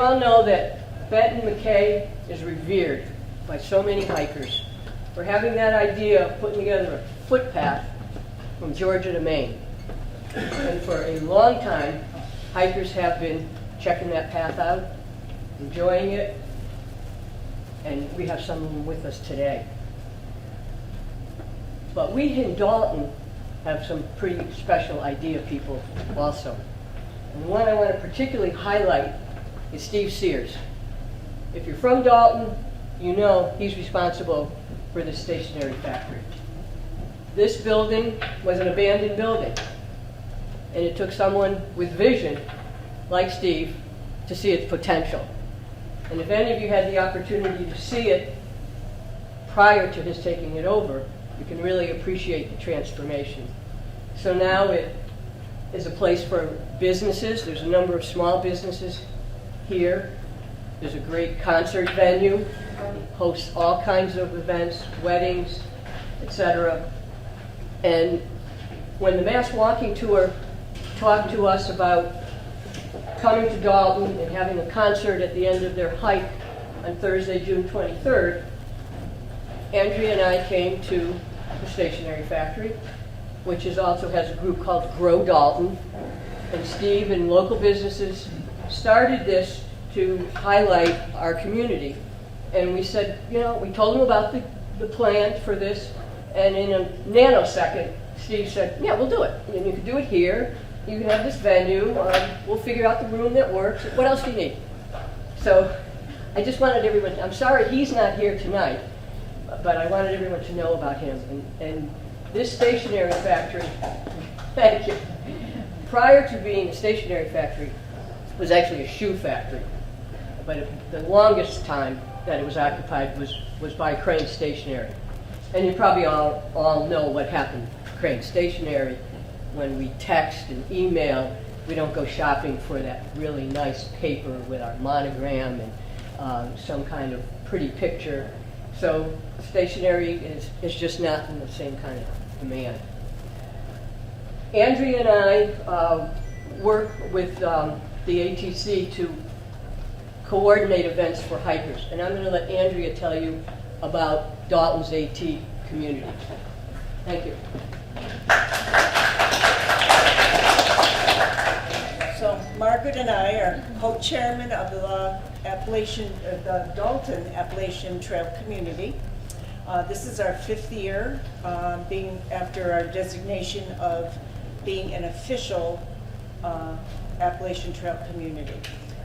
all know that Benton McKay is revered by so many hikers for having that idea of putting together a footpath from Georgia to Maine. And for a long time, hikers have been checking that path out, enjoying it, and we have some of them with us today. But we in Dalton have some pretty special idea people also. And the one I want to particularly highlight is Steve Sears. If you're from Dalton, you know he's responsible for the stationery factory. This building was an abandoned building, and it took someone with vision, like Steve, to see its potential. And if any of you had the opportunity to see it prior to his taking it over, you can really appreciate the transformation. So now it is a place for businesses. There's a number of small businesses here. There's a great concert venue, hosts all kinds of events, weddings, etc. And when the Mass Walking Tour talked to us about coming to Dalton and having a concert at the end of their hike on Thursday, June 23rd, Andrea and I came to the stationery factory, which also has a group called Grow Dalton. And Steve and local businesses started this to highlight our community. And we said, you know, we told them about the plan for this, and in a nanosecond, Steve said, yeah, we'll do it. And you can do it here. You can have this venue. We'll figure out the room that works. What else do you need? So I just wanted everyone, I'm sorry he's not here tonight, but I wanted everyone to know about him. And this stationery factory, thank you, prior to being a stationery factory, was actually a shoe factory. But the longest time that it was occupied was by Crane Stationery. And you probably all know what happened to Crane Stationery. When we text and email, we don't go shopping for that really nice paper with our monogram and some kind of pretty picture. So stationery is just not in the same kind of demand. Andrea and I work with the ATC to coordinate events for hikers. And I'm going to let Andrea tell you about Dalton's AT community. Thank you. So Margaret and I are co-chairmen of the Dalton Appalachian Trail community. This is our 5th year, being after our designation of being an official Appalachian Trail community.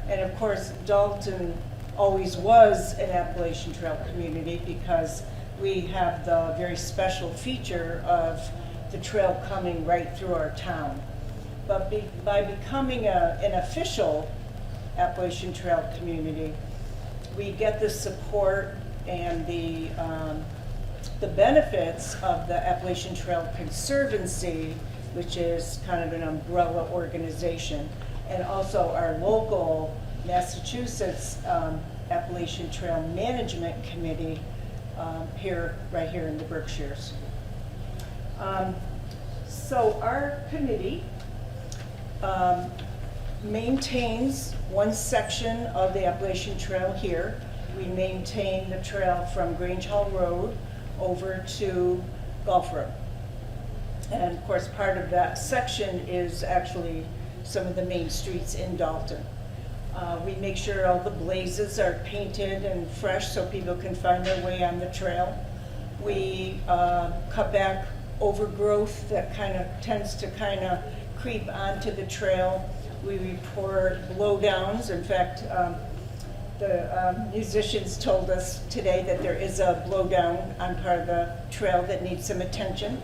And of course, Dalton always was an Appalachian Trail community because we have the very special feature of the trail coming right through our town. But by becoming an official Appalachian Trail community, we get the support and the benefits of the Appalachian Trail Conservancy, which is kind of an umbrella organization, and also our local Massachusetts Appalachian Trail Management Committee right here in the Berkshires. So our committee maintains one section of the Appalachian Trail here. We maintain the trail from Grange Hall Road over to Gulf Road. And of course, part of that section is actually some of the main streets in Dalton. We make sure all the blazes are painted and fresh so people can find their way on the trail. We cut back overgrowth that kind of tends to kind of creep onto the trail. We report blowdowns. In fact, the musicians told us today that there is a blowdown on part of the trail that needs some attention.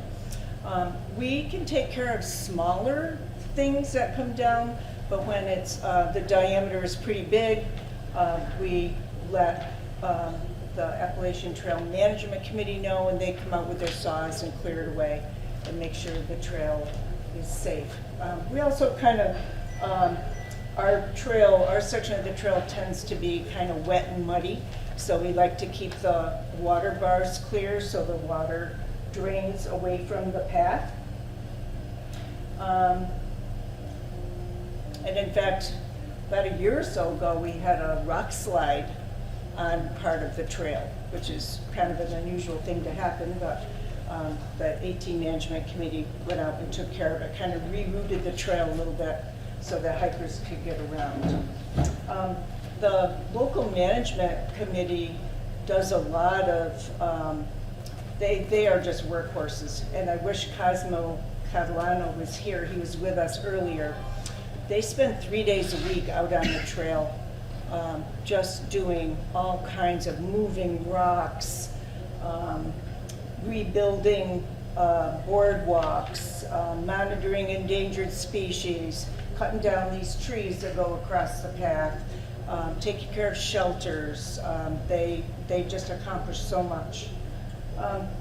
We can take care of smaller things that come down, but when it's the diameter is pretty big, we let the Appalachian Trail Management Committee know, and they come out with their saws and clear it away and make sure the trail is safe. We also kind of, our section of the trail tends to be kind of wet and muddy, so we like to keep the water bars clear so the water drains away from the path. And in fact, About a year or so ago, we had a rock slide on part of the trail, which is kind of an unusual thing to happen, but the 18 Management Committee went out and took care of it, kind of rerouted the trail a little bit so that hikers could get around. The local management committee does a lot of, they are just workhorses, and I wish Cosmo Catalano was here. He was with us earlier. They spend 3 days a week out on the trail, just doing all kinds of moving rocks, rebuilding boardwalks, monitoring endangered species, cutting down these trees that go across the path, taking care of shelters. They just accomplish so much.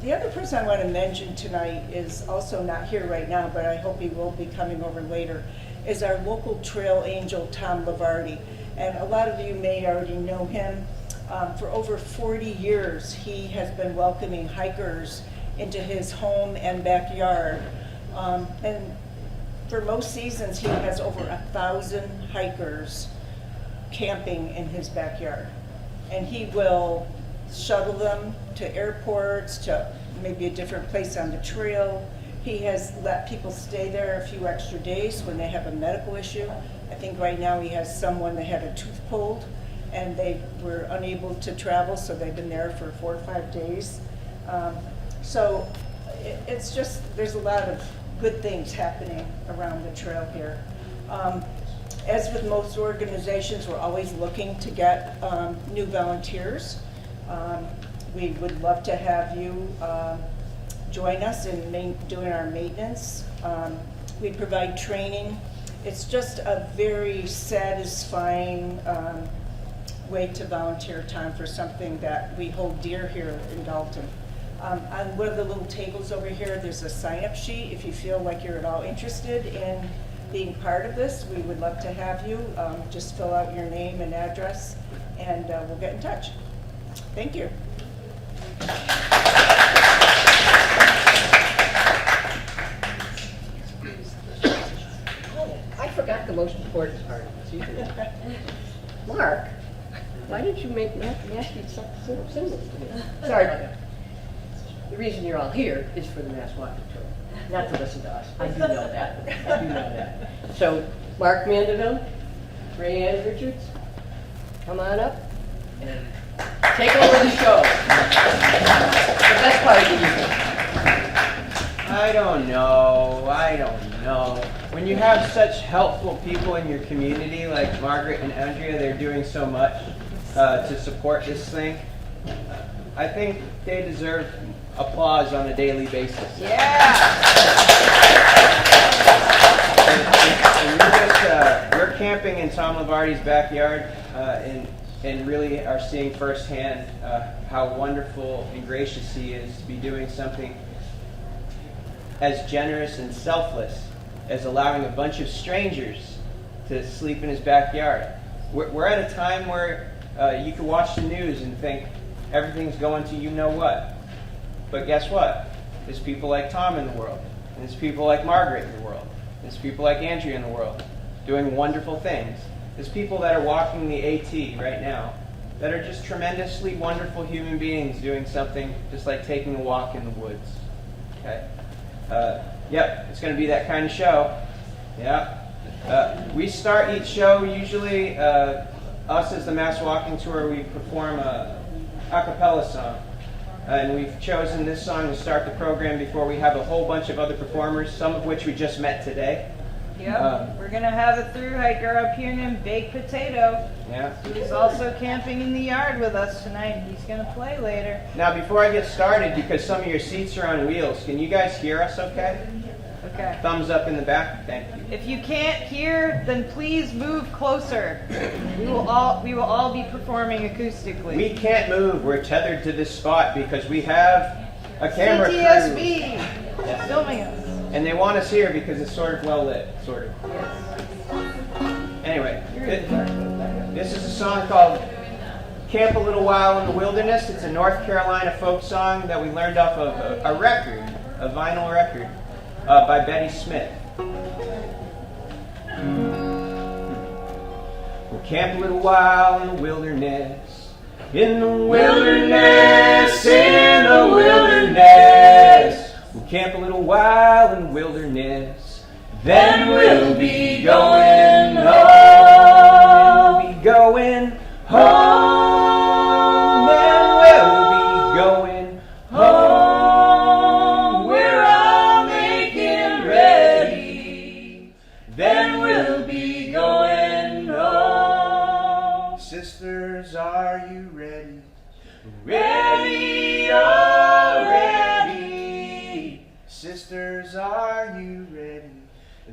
The other person I want to mention tonight is also not here right now, but I hope he will be coming over later, is our local trail angel, Tom Lavardi. And a lot of you may already know him. For over 40 years, he has been welcoming hikers into his home and backyard. And for most seasons, he has over 1,000 hikers camping in his backyard. And he will shuttle them to airports, to maybe a different place on the trail. He has let people stay there a few extra days when they have a medical issue. I think right now he has someone that had a tooth pulled and they were unable to travel, so they've been there for 4 or 5 days. So it's just, there's a lot of good things happening around the trail here. As with most organizations, we're always looking to get new volunteers. We would love to have you join us in doing our maintenance. We provide training. It's just a very satisfying way to volunteer time for something that we hold dear here in Dalton. On one of the little tables over here, there's a sign-up sheet. If you feel like you're at all interested in being part of this, we would love to have you. Just fill out your name and address, and we'll get in touch. Thank you. I forgot the most important part of this. You did. Mark, why didn't you make nasty symbols to me? Sorry about that. The reason you're all here is for the Mass Walking Tour, not to listen to us. I do know that. I do know that. So, Mark Mandeville, Ray Ann Richards, come on up and take over the show. The best part of the evening. I don't know. When you have such helpful people in your community like Margaret and Andrea, they're doing so much to support this thing. I think they deserve applause on a daily basis. Yeah. And we're camping in Tom Lavardi's backyard and really are seeing firsthand how wonderful and gracious he is to be doing something as generous and selfless as allowing a bunch of strangers to sleep in his backyard. We're at a time where you can watch the news and think everything's going to you-know-what. But guess what? There's people like Tom in the world. And there's people like Margaret in the world. There's people like Andrea in the world doing wonderful things. There's people that are walking the AT right now that are just tremendously wonderful human beings doing something just like taking a walk in the woods. Okay? Yep, it's going to be that kind of show. Yeah. We start each show, usually, us as the Mass Walking Tour, we perform a cappella song. And we've chosen this song to start the program before we have a whole bunch of other performers, some of which we just met today. Yep, we're going to have a through hiker up here named Baked Potato. Yeah. He's also camping in the yard with us tonight. He's going to play later. Now, before I get started, because some of your seats are on wheels, can you guys hear us okay? Okay. Thumbs up in the back. Thank you. If you can't hear, then please move closer. We will all be performing acoustically. We can't move. We're tethered to this spot because we have a camera crew. CTSB Yes. filming us. And they want us here because it's sort of well lit, sort of. Anyway, this is a song called Camp a Little While in the Wilderness. It's a North Carolina folk song that we learned off of a record, a vinyl record, by Betty Smith. camp a little while in the wilderness. In the wilderness, in the wilderness. We'll camp a little while in the wilderness. Then we'll be going home. We'll be going home. Then we'll be going home. We're all making ready. Then we'll be going home. Sisters, are you ready? Ready, oh, ready. Sisters, are you ready?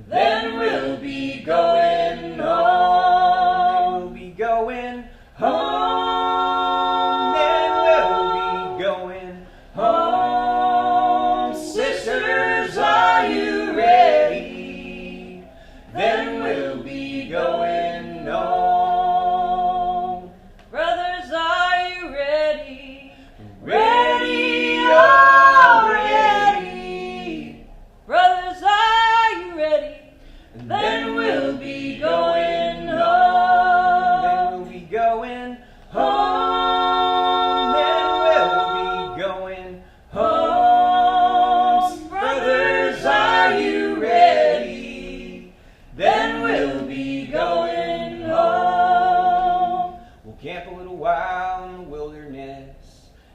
Then we'll be going home. We'll be going home. Then we'll be going home. Sisters, are you ready? Then we'll be going home. Brothers, are you ready? Ready, oh, ready. Brothers, are you ready? Then we'll be going home. Then we'll be going home. Then we'll be going home. Brothers, are you ready? Then we'll be going home. We'll camp a little while in the wilderness.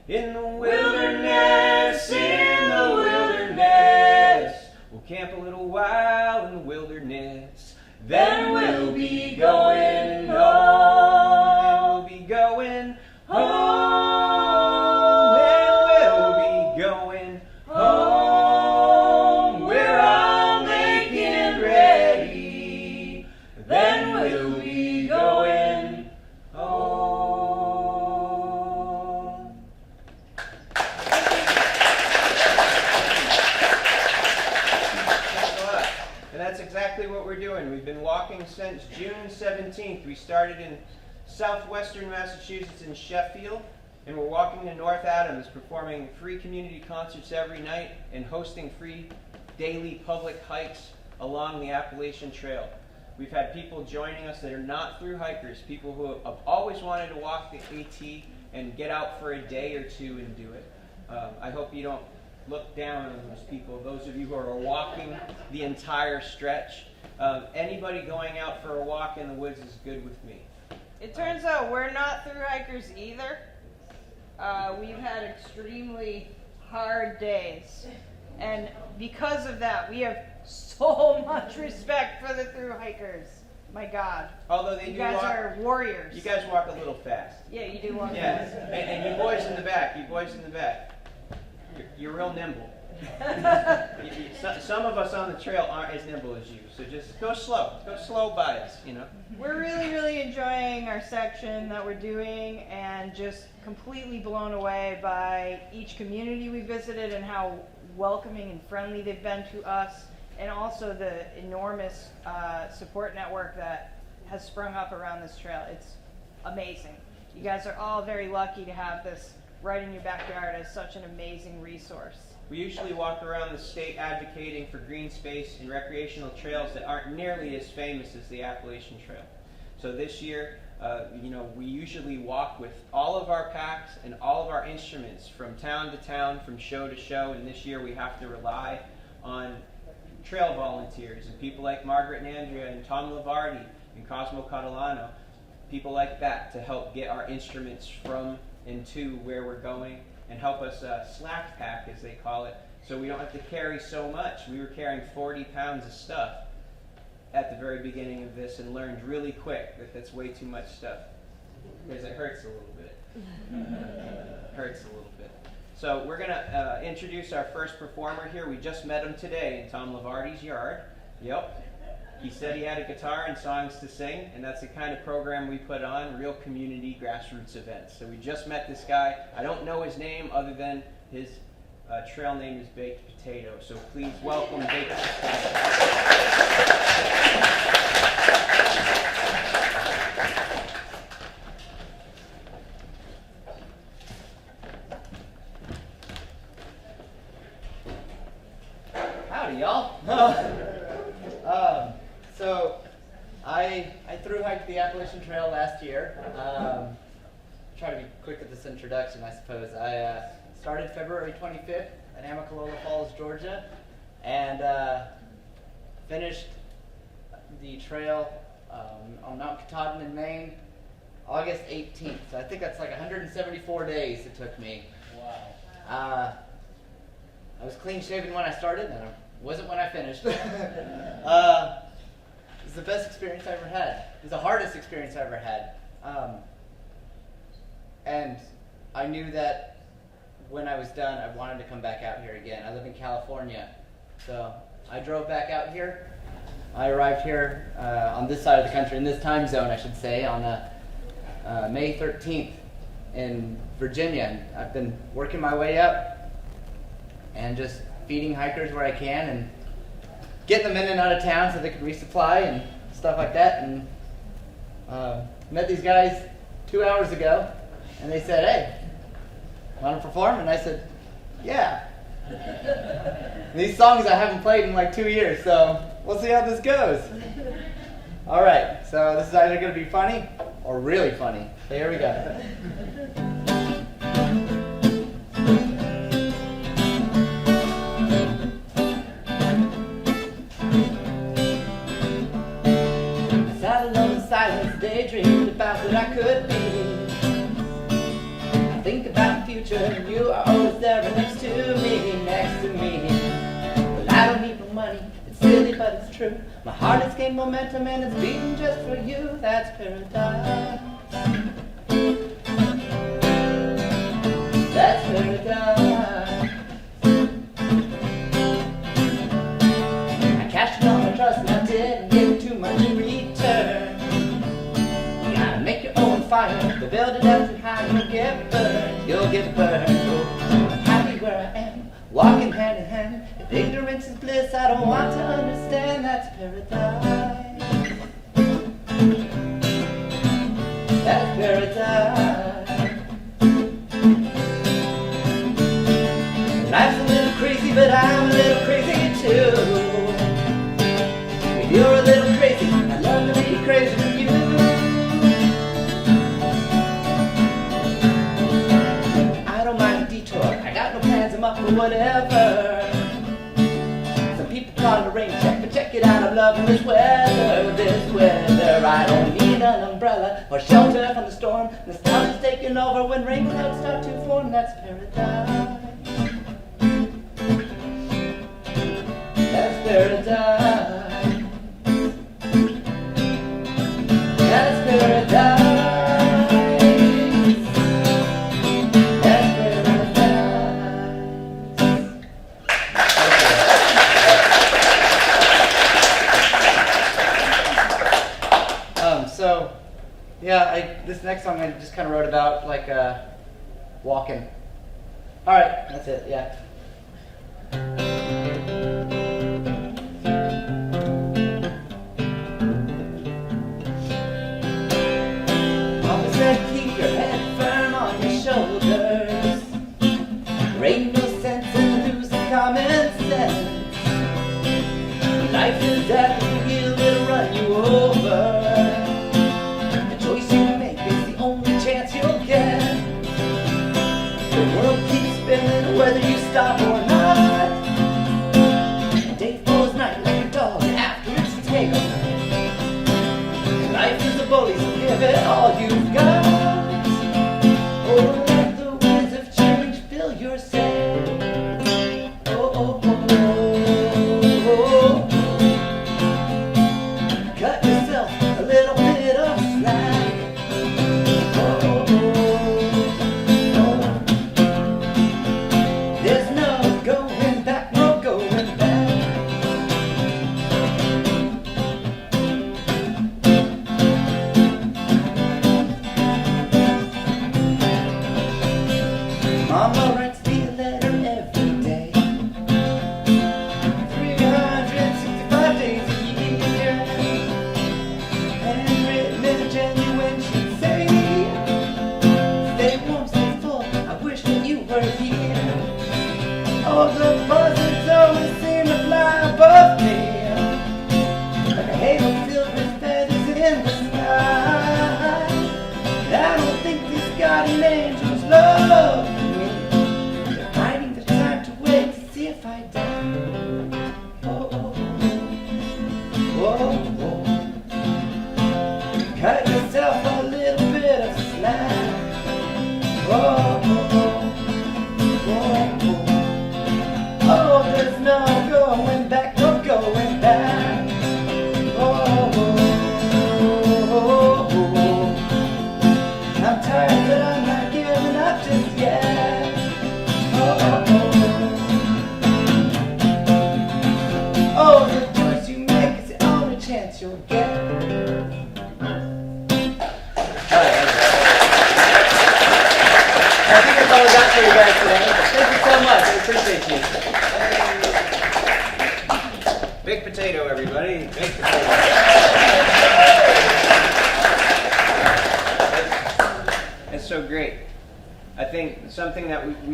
In the wilderness, in the wilderness. We'll camp a little while in the wilderness. Then we'll be going home. Then we'll be going home. Then we'll be going home. We're all making ready. Then we'll be going home. And that's exactly what we're doing. We've been walking since June 17th. We started in southwestern Massachusetts in Sheffield, and we're walking to North Adams, performing free community concerts every night and hosting free daily public hikes along the Appalachian Trail. We've had people joining us that are not through hikers, people who have always wanted to walk the AT and get out for a day or two and do it. I hope you don't look down on those people, those of you who are walking the entire stretch. Anybody going out for a walk in the woods is good with me. It turns out we're not through hikers either. We've had extremely hard days. And because of that, we have so much respect for the through hikers. My God. Although they You do guys walk, are warriors. you guys walk a little fast. Yeah, you do walk Yeah, fast. and you boys in the back, you're real nimble. Some of us on the trail aren't as nimble as you, so just go slow by us, you know. We're really, really enjoying our section that we're doing and just completely blown away by each community we visited and how welcoming and friendly they've been to us, and also the enormous support network that has sprung up around this trail. It's amazing. You guys are all very lucky to have this right in your backyard as such an amazing resource. We usually walk around the state advocating for green space and recreational trails that aren't nearly as famous as the Appalachian Trail. So this year, we usually walk with all of our packs and all of our instruments from town to town, from show to show, and this year we have to rely on trail volunteers and people like Margaret and Andrea and Tom Lavardi and Cosmo Catalano, people like that to help get our instruments from and to where we're going and help us slack pack, as they call it, so we don't have to carry so much. We were carrying 40 pounds of stuff at the very beginning of this and learned really quick that that's way too much stuff because it hurts a little bit. Hurts a little bit. So we're going to introduce our first performer here. We just met him today in Tom Lavardi's yard. Yep. He said he had a guitar and songs to sing, and that's the kind of program we put on, real community grassroots events. So we just met this guy. I don't know his name other than his trail name is Baked Potato. So please welcome Baked Potato. Howdy, y'all. I thru hiked the Appalachian Trail last year. Try to be quick with this introduction, I suppose. I started February 25th at Amicalola Falls, Georgia, and finished the trail on Mount Katahdin in Maine August 18th. So I think that's like 174 days it took me. Wow. I was clean shaven when I started, and I wasn't when I finished. It was the best experience I ever had. It was the hardest experience I ever had. And I knew that when I was done, I wanted to come back out here again. I live in California, so I drove back out here. I arrived here on this side of the country, in this time zone, I should say, on May 13th in Virginia. And I've been working my way up and just feeding hikers where I can and getting them in and out of town so they could resupply and stuff like that. And met these guys 2 hours ago, and they said, "Hey, want to perform?" And I said, "Yeah." These songs I haven't played in like 2 years, so we'll see how this goes. All right, so this is either going to be funny or really funny. So here we go. I sat alone in silence, daydreamed about what I could be. I think about the future, and you are always there next to me, next to me. Well, I don't need no money, it's silly but it's true. My heart has gained momentum and it's beating just for you. That's paradise. That's paradise. I cashed in all my trust and I didn't get too much in return. You gotta make your own fire, to build it up too high, you'll get burned, you'll get burned. Oh, I'm happy where I am, walking hand in hand. If ignorance is bliss, I don't want to understand. That's paradise. That's paradise. Life's a little crazy, but I'm a little crazy too. If you're a little crazy, I'd love to be crazy with you. I don't mind a detour, I got no plans, I'm up for whatever. Some people call it a rain check, but check it out, I'm loving this weather, this weather. I don't need an umbrella or shelter from the storm. Nostalgia's taking over when rain clouds start to form. That's paradise. That's paradise. That's paradise. So, yeah, this next song I just kind of wrote about, like, walking. All right, that's it, yeah. Mama said keep your head firm on your shoulders. There ain't no sense in losing common sense. Life is death, it'll run you over. The world keeps spinning whether you stop or not. Day falls night like a dog after its tail. Life is a bully, so give it all you've got. Oh, let the winds of change fill your sail. Oh, oh, oh, oh, oh. Cut yourself a little bit of slack. Oh, oh, oh. Mama writes me a letter every day, 365 days a year. Handwritten and genuine, she'd say, stay warm, stay full, I wish that you were here. All the buzzards always seem to fly above me, like a halo filled with feathers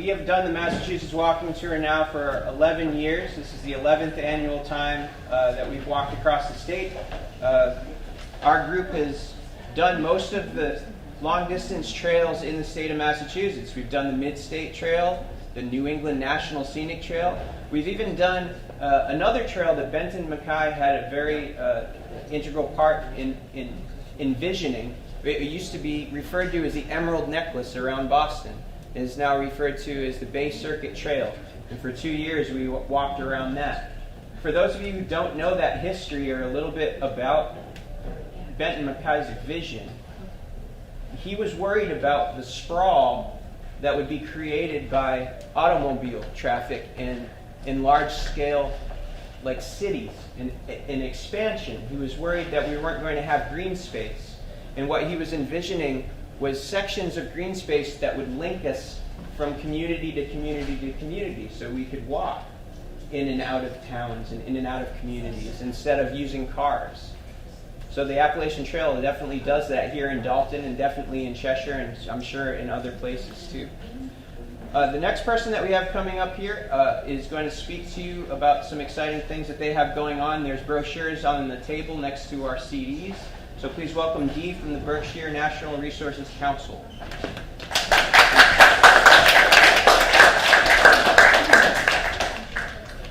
we have done the Massachusetts Walking Tour now for 11 years. This is the 11th annual time that we've walked across the state. Our group has done most of the long-distance trails in the state of Massachusetts. We've done the Mid-State Trail, the New England National Scenic Trail. We've even done another trail that Benton Mackay had a very integral part in envisioning. It used to be referred to as the Emerald Necklace around Boston. It is now referred to as the Bay Circuit Trail. And for 2 years we walked around that. For those of you who don't know that history or a little bit about Benton Mackay's vision, he was worried about the sprawl that would be created by automobile traffic and in large-scale like cities and expansion. He was worried that we weren't going to have green space. And what he was envisioning was sections of green space that would link us from community to community to community, so we could walk in and out of towns and in and out of communities instead of using cars. So the Appalachian Trail definitely does that here in Dalton and definitely in Cheshire, and I'm sure in other places too. The next person that we have coming up here is going to speak to you about some exciting things that they have going on. There's brochures on the table next to our CDs. So please welcome Dee from the Berkshire Natural Resources Council.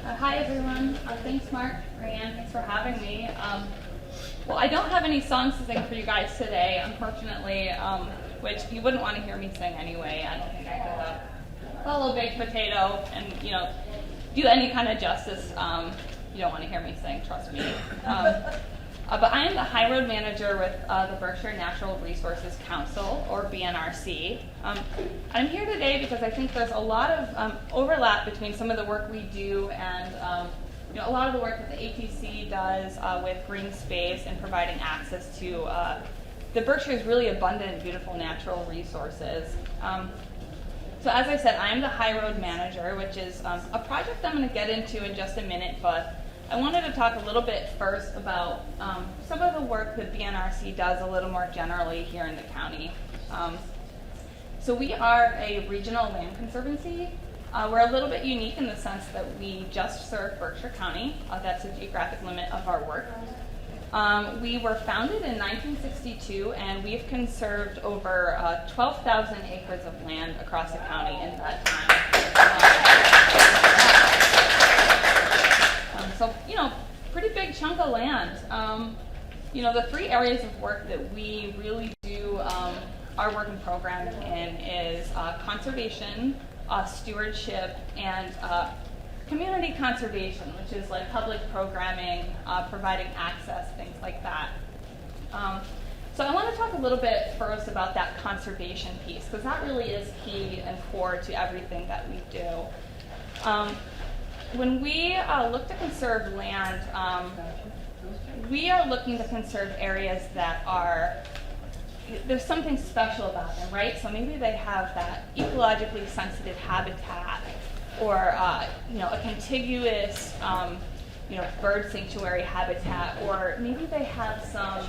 Hi everyone. Thanks Mark, Rayanne, thanks for having me. Well, I don't have any songs to sing for you guys today, unfortunately, which you wouldn't want to hear me sing anyway. I don't think I could a little baked potato and, do any kind of justice. You don't want to hear me sing, trust me. But I am the High Road Manager with the Berkshire Natural Resources Council, or BNRC. I'm here today because I think there's a lot of overlap between some of the work we do and a lot of the work that the ATC does with green space and providing access to the Berkshire's really abundant, beautiful natural resources. So as I said, I am the High Road Manager, which is a project I'm going to get into in just a minute, but I wanted to talk a little bit first about some of the work that BNRC does a little more generally here in the county. So we are a regional land conservancy. We're a little bit unique in the sense that we just serve Berkshire County. That's the geographic limit of our work. We were founded in 1962, and we've conserved over 12,000 acres of land across the county in that time. So, pretty big chunk of land. The three areas of work that we really do our work and program in is conservation, stewardship, and community conservation, which is like public programming, providing access, things like that. So I want to talk a little bit first about that conservation piece, because that really is key and core to everything that we do. When we look to conserve land, we are looking to conserve areas that there's something special about them, right? So maybe they have that ecologically sensitive habitat, or a contiguous bird sanctuary habitat, or maybe they have some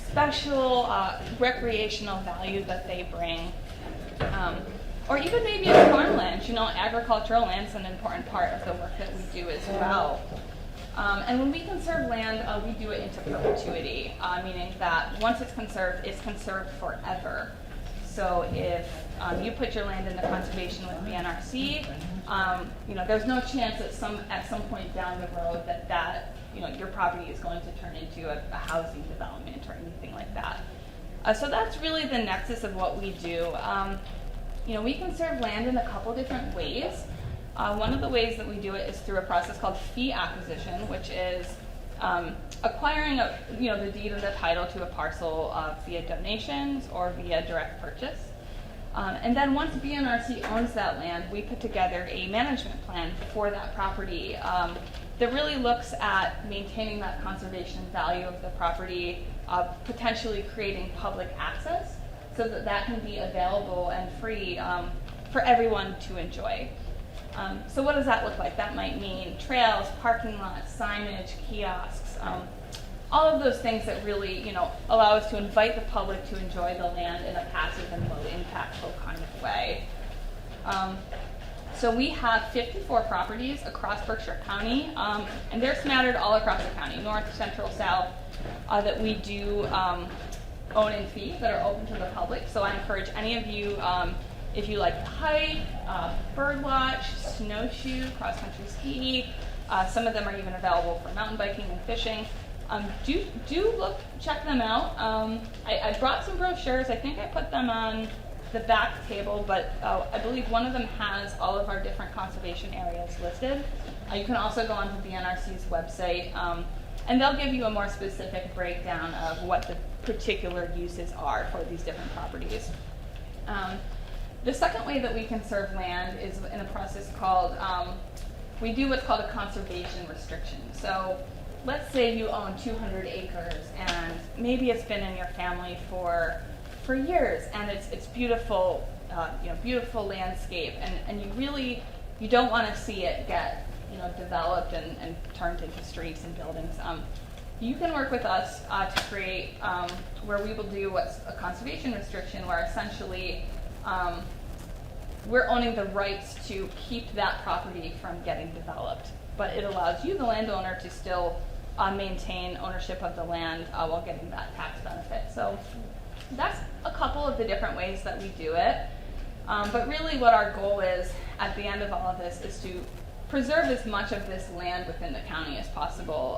special recreational value that they bring. Or even maybe it's farmland. Agricultural land is an important part of the work that we do as well. And when we conserve land, we do it into perpetuity, meaning that once it's conserved forever. So if you put your land into conservation with BNRC, there's no chance at some point down the road that your property is going to turn into a housing development or anything like that. So that's really the nexus of what we do. We conserve land in a couple different ways. One of the ways that we do it is through a process called fee acquisition, which is acquiring the deed of the title to a parcel via donations or via direct purchase. And then once BNRC owns that land, we put together a management plan for that property that really looks at maintaining that conservation value of the property, potentially creating public access so that can be available and free for everyone to enjoy. So what does that look like? That might mean trails, parking lots, signage, kiosks, all of those things that really, allow us to invite the public to enjoy the land in a passive and low impactful kind of way. So we have 54 properties across Berkshire County, and they're scattered all across the county, north, central, south, that we do own and fee that are open to the public. So I encourage any of you, if you like to hike, bird watch, snowshoe, cross-country ski, some of them are even available for mountain biking and fishing. Do look, check them out. I brought some brochures. I think I put them on the back table, but I believe one of them has all of our different conservation areas listed. You can also go onto the NRC's website, and they'll give you a more specific breakdown of what the particular uses are for these different properties. The second way that we conserve land is in a process called, we do what's called a conservation restriction. So let's say you own 200 acres and maybe it's been in your family for years and it's beautiful, beautiful landscape, and you don't want to see it get developed and turned into streets and buildings. You can work with us to create where we will do what's a conservation restriction, where essentially we're owning the rights to keep that property from getting developed, but it allows you, the landowner, to still maintain ownership of the land while getting that tax benefit. So that's a couple of the different ways that we do it. But really what our goal is at the end of all of this is to preserve as much of this land within the county as possible,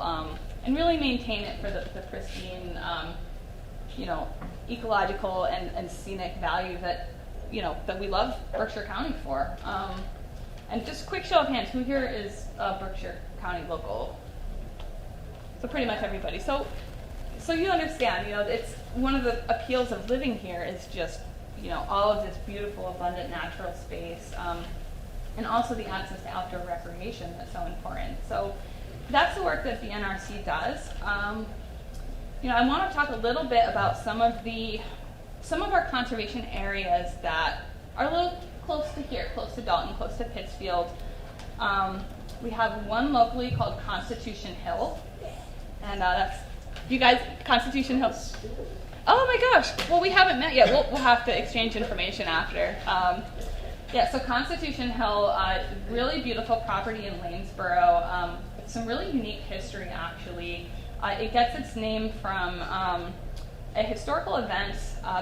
and really maintain it for the pristine, ecological and scenic value that we love Berkshire County for. And just quick show of hands, who here is a Berkshire County local? So pretty much everybody. So you understand, it's one of the appeals of living here is just, all of this beautiful, abundant natural space, and also the access to outdoor recreation that's so important. So that's the work that the NRC does. I want to talk a little bit about some of our conservation areas that are a little close to here, close to Dalton, close to Pittsfield. We have one locally called Constitution Hill, and that's, you guys, Constitution Hill. Oh my gosh, well, we haven't met yet. We'll have to exchange information after. So Constitution Hill, really beautiful property in Lanesboro. Some really unique history, actually. It gets its name from a historical event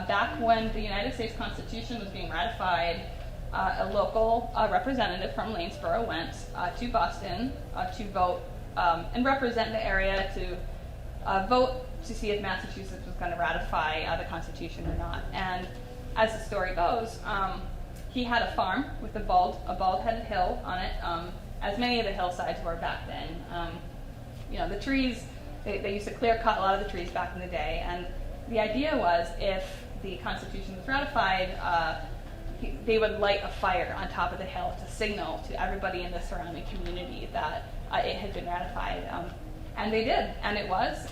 back when the United States Constitution was being ratified. A local representative from Lanesboro went to Boston to vote and represent the area, to vote to see if Massachusetts was going to ratify the Constitution or not. And as the story goes, he had a farm with a bald-headed hill on it, as many of the hillsides were back then. The trees, they used to clear cut a lot of the trees back in the day, and the idea was if the Constitution was ratified, they would light a fire on top of the hill to signal to everybody in the surrounding community that it had been ratified. And they did, and it was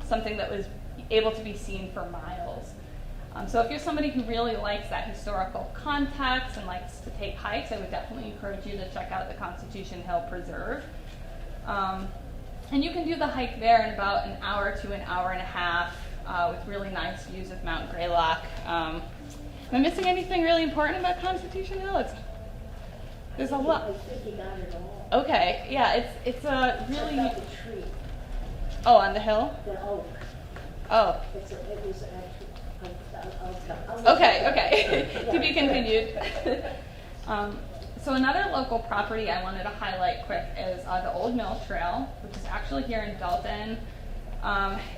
something that was able to be seen for miles. So if you're somebody who really likes that historical context and likes to take hikes, I would definitely encourage you to check out the Constitution Hill Preserve. And you can do the hike there in about an hour to an hour and a half with really nice views of Mount Greylock. Am I missing anything really important about Constitution Hill? There's a lot. I think you got it all. Okay, yeah, it's a really. What about the tree? Oh, on the hill? The oak. Oh. It was actually. Okay. To be continued. So another local property I wanted to highlight quick is the Old Mill Trail, which is actually here in Dalton.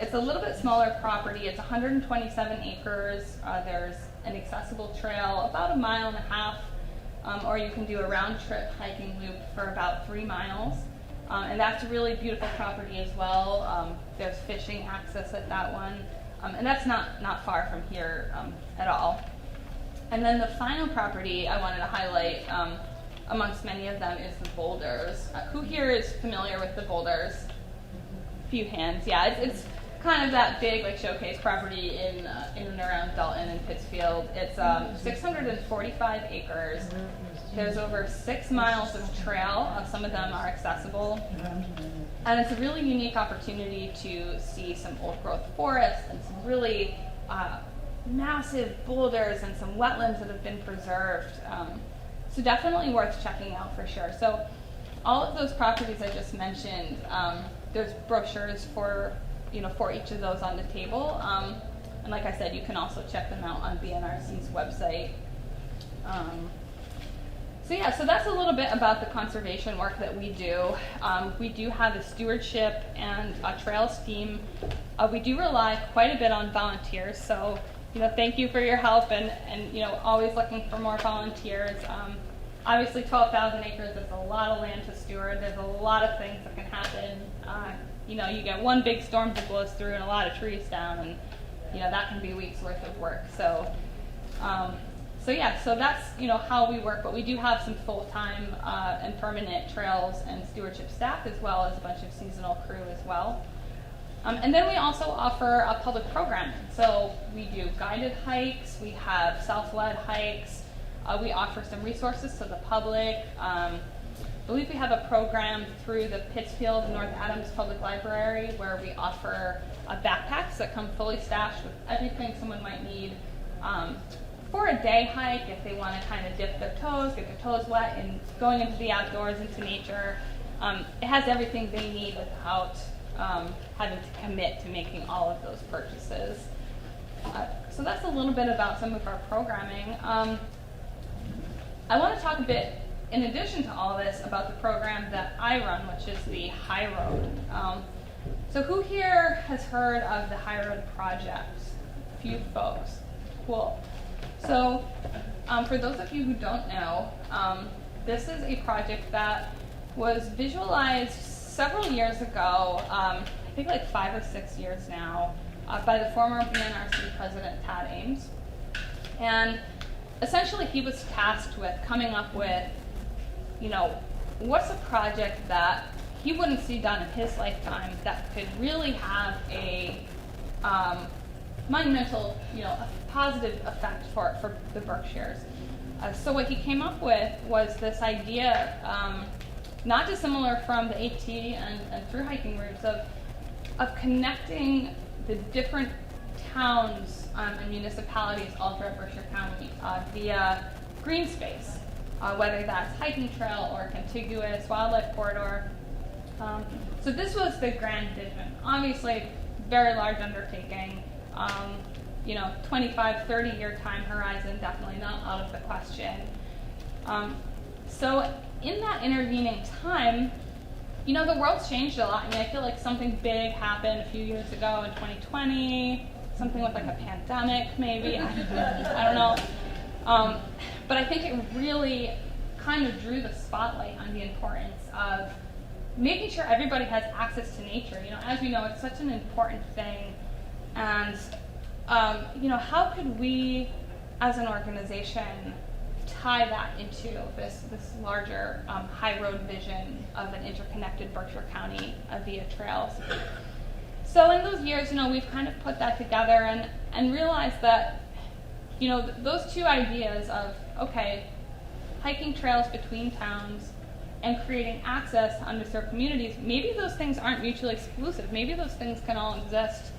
It's a little bit smaller property. It's 127 acres. There's an accessible trail about 1.5 miles, or you can do a round trip hiking loop for about 3 miles. And that's a really beautiful property as well. There's fishing access at that one. And that's not far from here at all. And then the final property I wanted to highlight, amongst many of them, is the boulders. Who here is familiar with the boulders? A few hands. Yeah, it's kind of that big showcase property in and around Dalton and Pittsfield. It's 645 acres. There's over 6 miles of trail. Some of them are accessible. And it's a really unique opportunity to see some old growth forests and some really massive boulders and some wetlands that have been preserved. So definitely worth checking out for sure. So all of those properties I just mentioned, there's brochures for each of those on the table. And like I said, you can also check them out on BNRC's website. So that's a little bit about the conservation work that we do. We do have a stewardship and a trails team. We do rely quite a bit on volunteers, so thank you for your help and always looking for more volunteers. Obviously 12,000 acres is a lot of land to steward. There's a lot of things that can happen. You get one big storm that blows through and a lot of trees down, and that can be weeks worth of work. So that's how we work, but we do have some full-time and permanent trails and stewardship staff, as well as a bunch of seasonal crew as well. And then we also offer a public programming. So we do guided hikes, we have self-led hikes, we offer some resources to the public. I believe we have a program through the Pittsfield North Adams Public Library where we offer backpacks that come fully stashed with everything someone might need for a day hike if they want to kind of dip their toes, get their toes wet, and going into the outdoors, into nature. It has everything they need without having to commit to making all of those purchases. So that's a little bit about some of our programming. I want to talk a bit, in addition to all this, about the program that I run, which is the High Road. So who here has heard of the High Road project? A few folks. Cool. So for those of you who don't know, this is a project that was visualized several years ago, I think like 5 or 6 years now, by the former BNRC president, Tad Ames. And essentially he was tasked with coming up with, what's a project that he wouldn't see done in his lifetime that could really have a monumental, a positive effect for the Berkshires. So what he came up with was this idea, not dissimilar from the AT and through hiking routes, of connecting the different towns and municipalities all throughout Berkshire County via green space, whether that's hiking trail or contiguous wildlife corridor. So this was the grand vision. Obviously, very large undertaking. 25, 30-year time horizon, definitely not out of the question. So in that intervening time, the world's changed a lot. I feel like something big happened a few years ago in 2020, something with like a pandemic maybe, I don't know. But I think it really kind of drew the spotlight on the importance of making sure everybody has access to nature. As we know, it's such an important thing. And, how could we, as an organization, tie that into this larger high road vision of an interconnected Berkshire County via trails? So in those years, we've kind of put that together and realized that, those two ideas of, okay, hiking trails between towns and creating access to underserved communities, maybe those things aren't mutually exclusive. Maybe those things can all exist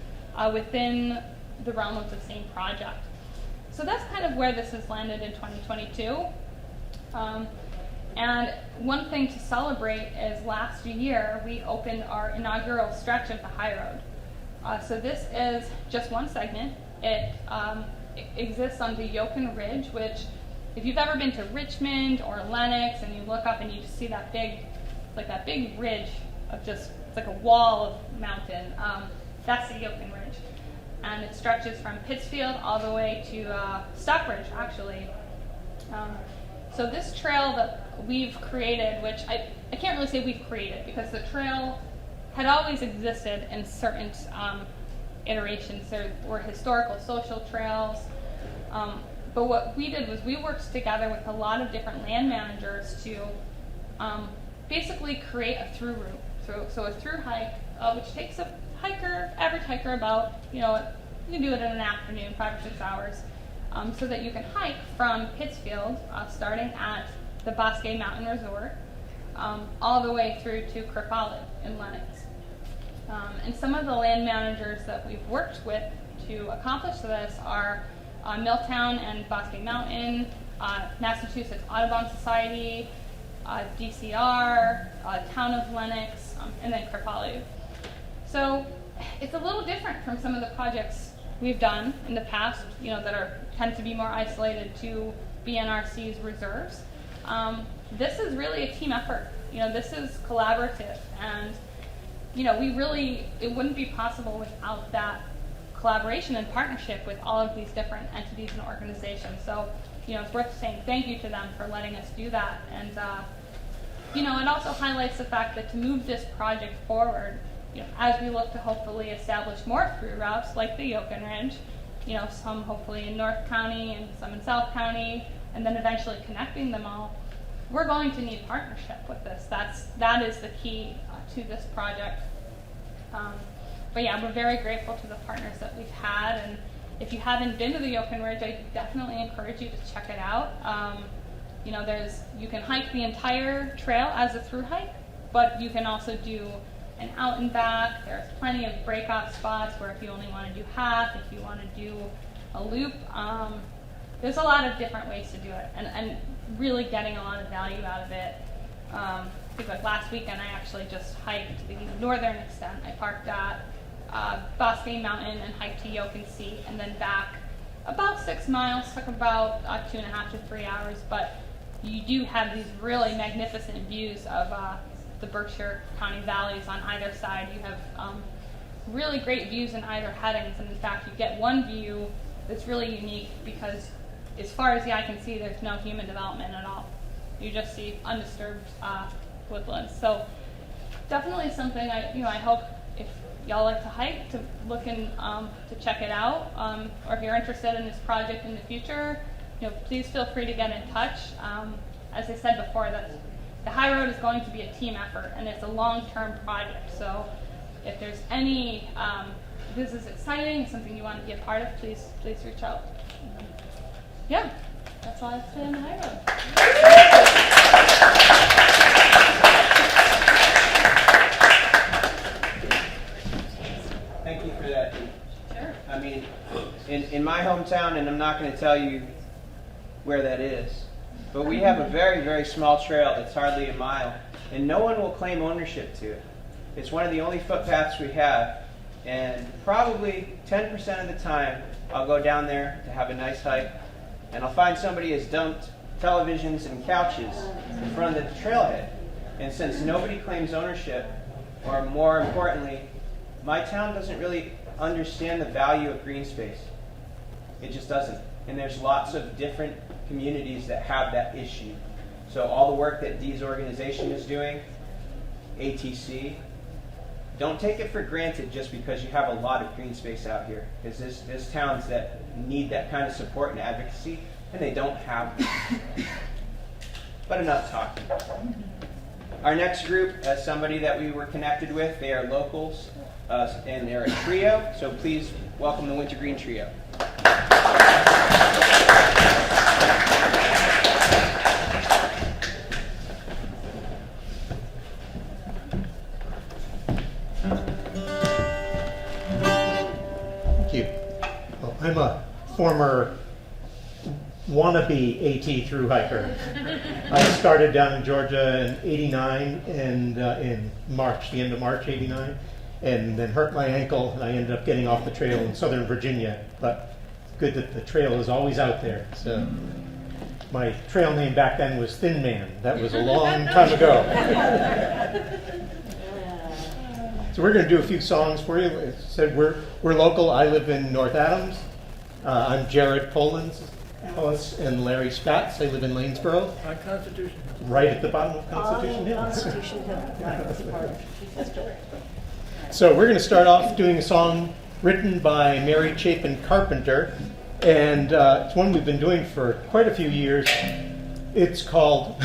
within the realm of the same project. So that's kind of where this has landed in 2022. And one thing to celebrate is last year we opened our inaugural stretch of the High Road. So this is just one segment. It exists on the Yochin Ridge, which if you've ever been to Richmond or Lenox and you look up and you just see that big ridge of just, it's like a wall of mountain, that's the Yochin Ridge. And it stretches from Pittsfield all the way to Stockbridge, actually. So this trail that we've created, which I can't really say we've created because the trail had always existed in certain iterations. There were historical social trails. But what we did was we worked together with a lot of different land managers to basically create a through route. So a through hike, which takes average hiker about, you can do it in an afternoon, 5 or 6 hours, so that you can hike from Pittsfield, starting at the Bosque Mountain Resort, all the way through to Crifolic in Lenox. And some of the land managers that we've worked with to accomplish this are Milltown and Bosque Mountain, Massachusetts Audubon Society, DCR, Town of Lenox, and then Kripalu. So it's a little different from some of the projects we've done in the past, that tend to be more isolated to BNRC's reserves. This is really a team effort. This is collaborative, and it wouldn't be possible without that collaboration and partnership with all of these different entities and organizations. So, it's worth saying thank you to them for letting us do that. And, it also highlights the fact that to move this project forward, as we look to hopefully establish more through routes like the Yukon Ridge, some hopefully in North County and some in South County, and then eventually connecting them all, we're going to need partnership with this. That is the key to this project. But yeah, we're very grateful to the partners that we've had, and if you haven't been to the Yukon Ridge, I definitely encourage you to check it out. You can hike the entire trail as a through hike, but you can also do an out and back. There's plenty of breakout spots where if you only want to do half, if you want to do a loop, there's a lot of different ways to do it, and really getting a lot of value out of it. I think like last weekend I actually just hiked the northern extent. I parked at Bosque Mountain and hiked to Yokensi and then back about 6 miles. Took about 2.5 to 3 hours, but you do have these really magnificent views of the Berkshire County valleys on either side. You have really great views in either headings, and in fact you get one view that's really unique because as far as the eye can see, there's no human development at all. You just see undisturbed woodlands. So definitely something I hope if y'all like to hike, to look and to check it out, or if you're interested in this project in the future, please feel free to get in touch. As I said before, that the High Road is going to be a team effort, and it's a long-term project. So if there's any, this is exciting, something you want to be a part of, please reach out. Yeah, that's all I have to say on the High Road. Thank you for that. Sure. I mean, in my hometown, and I'm not going to tell you where that is, but we have a very, very small trail that's hardly a mile, and no one will claim ownership to it. It's one of the only footpaths we have, and probably 10% of the time, I'll go down there to have a nice hike, and I'll find somebody has dumped televisions and couches in front of the trailhead. And since nobody claims ownership, or more importantly, my town doesn't really understand the value of green space. It just doesn't. And there's lots of different communities that have that issue. So all the work that Dee's organization is doing, ATC, don't take it for granted just because you have a lot of green space out here. Because there's towns that need that kind of support and advocacy, and they don't have it. But enough talking. Our next group, somebody that we were connected with, they are locals, and they're a trio, so please welcome the Wintergreen Trio. Thank you. Well, I'm a former wannabe AT through hiker. I started down in Georgia in '89 and in March, the end of March '89, and then hurt my ankle, and I ended up getting off the trail in Southern Virginia. But good that the trail is always out there. So my trail name back then was Thin Man. That was a long time ago. So we're going to do a few songs for you. As I said, we're local. I live in North Adams. I'm Jared Polans. Alice and Larry Spatz. They live in Lanesboro. On Constitution Hill. Right at the bottom of Constitution Hill. Constitution Hill, right, that's part of history. So we're going to start off doing a song written by Mary Chapin Carpenter, and it's one we've been doing for quite a few years. It's called,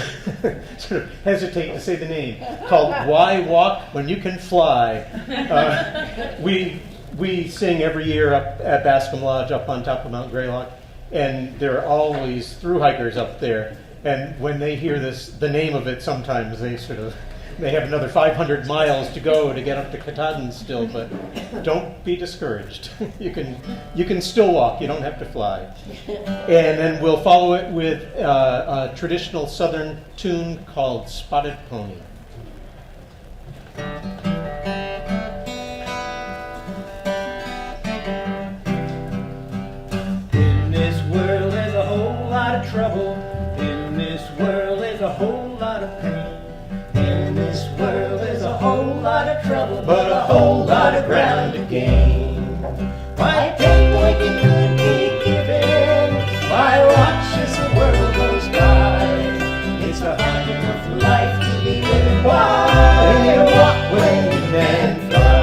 sort of hesitate to say the name, called Why Walk When You Can Fly. We sing every year up at Bascom Lodge up on top of Mount Greylock, and there are always thru hikers up there. And when they hear this, the name of it, sometimes they sort of They have another 500 miles to go to get up to Katahdin still, but don't be discouraged. You can still walk. You don't have to fly. And then we'll follow it with a traditional Southern tune called Spotted Pony. In this world there's a whole lot of trouble. In this world there's a whole lot of pain. In this world there's a whole lot of trouble, but a whole lot of ground to gain. Why take what you could be given? Why watch as the world goes by? It's a hard enough life to be living. Why walk when you can fly?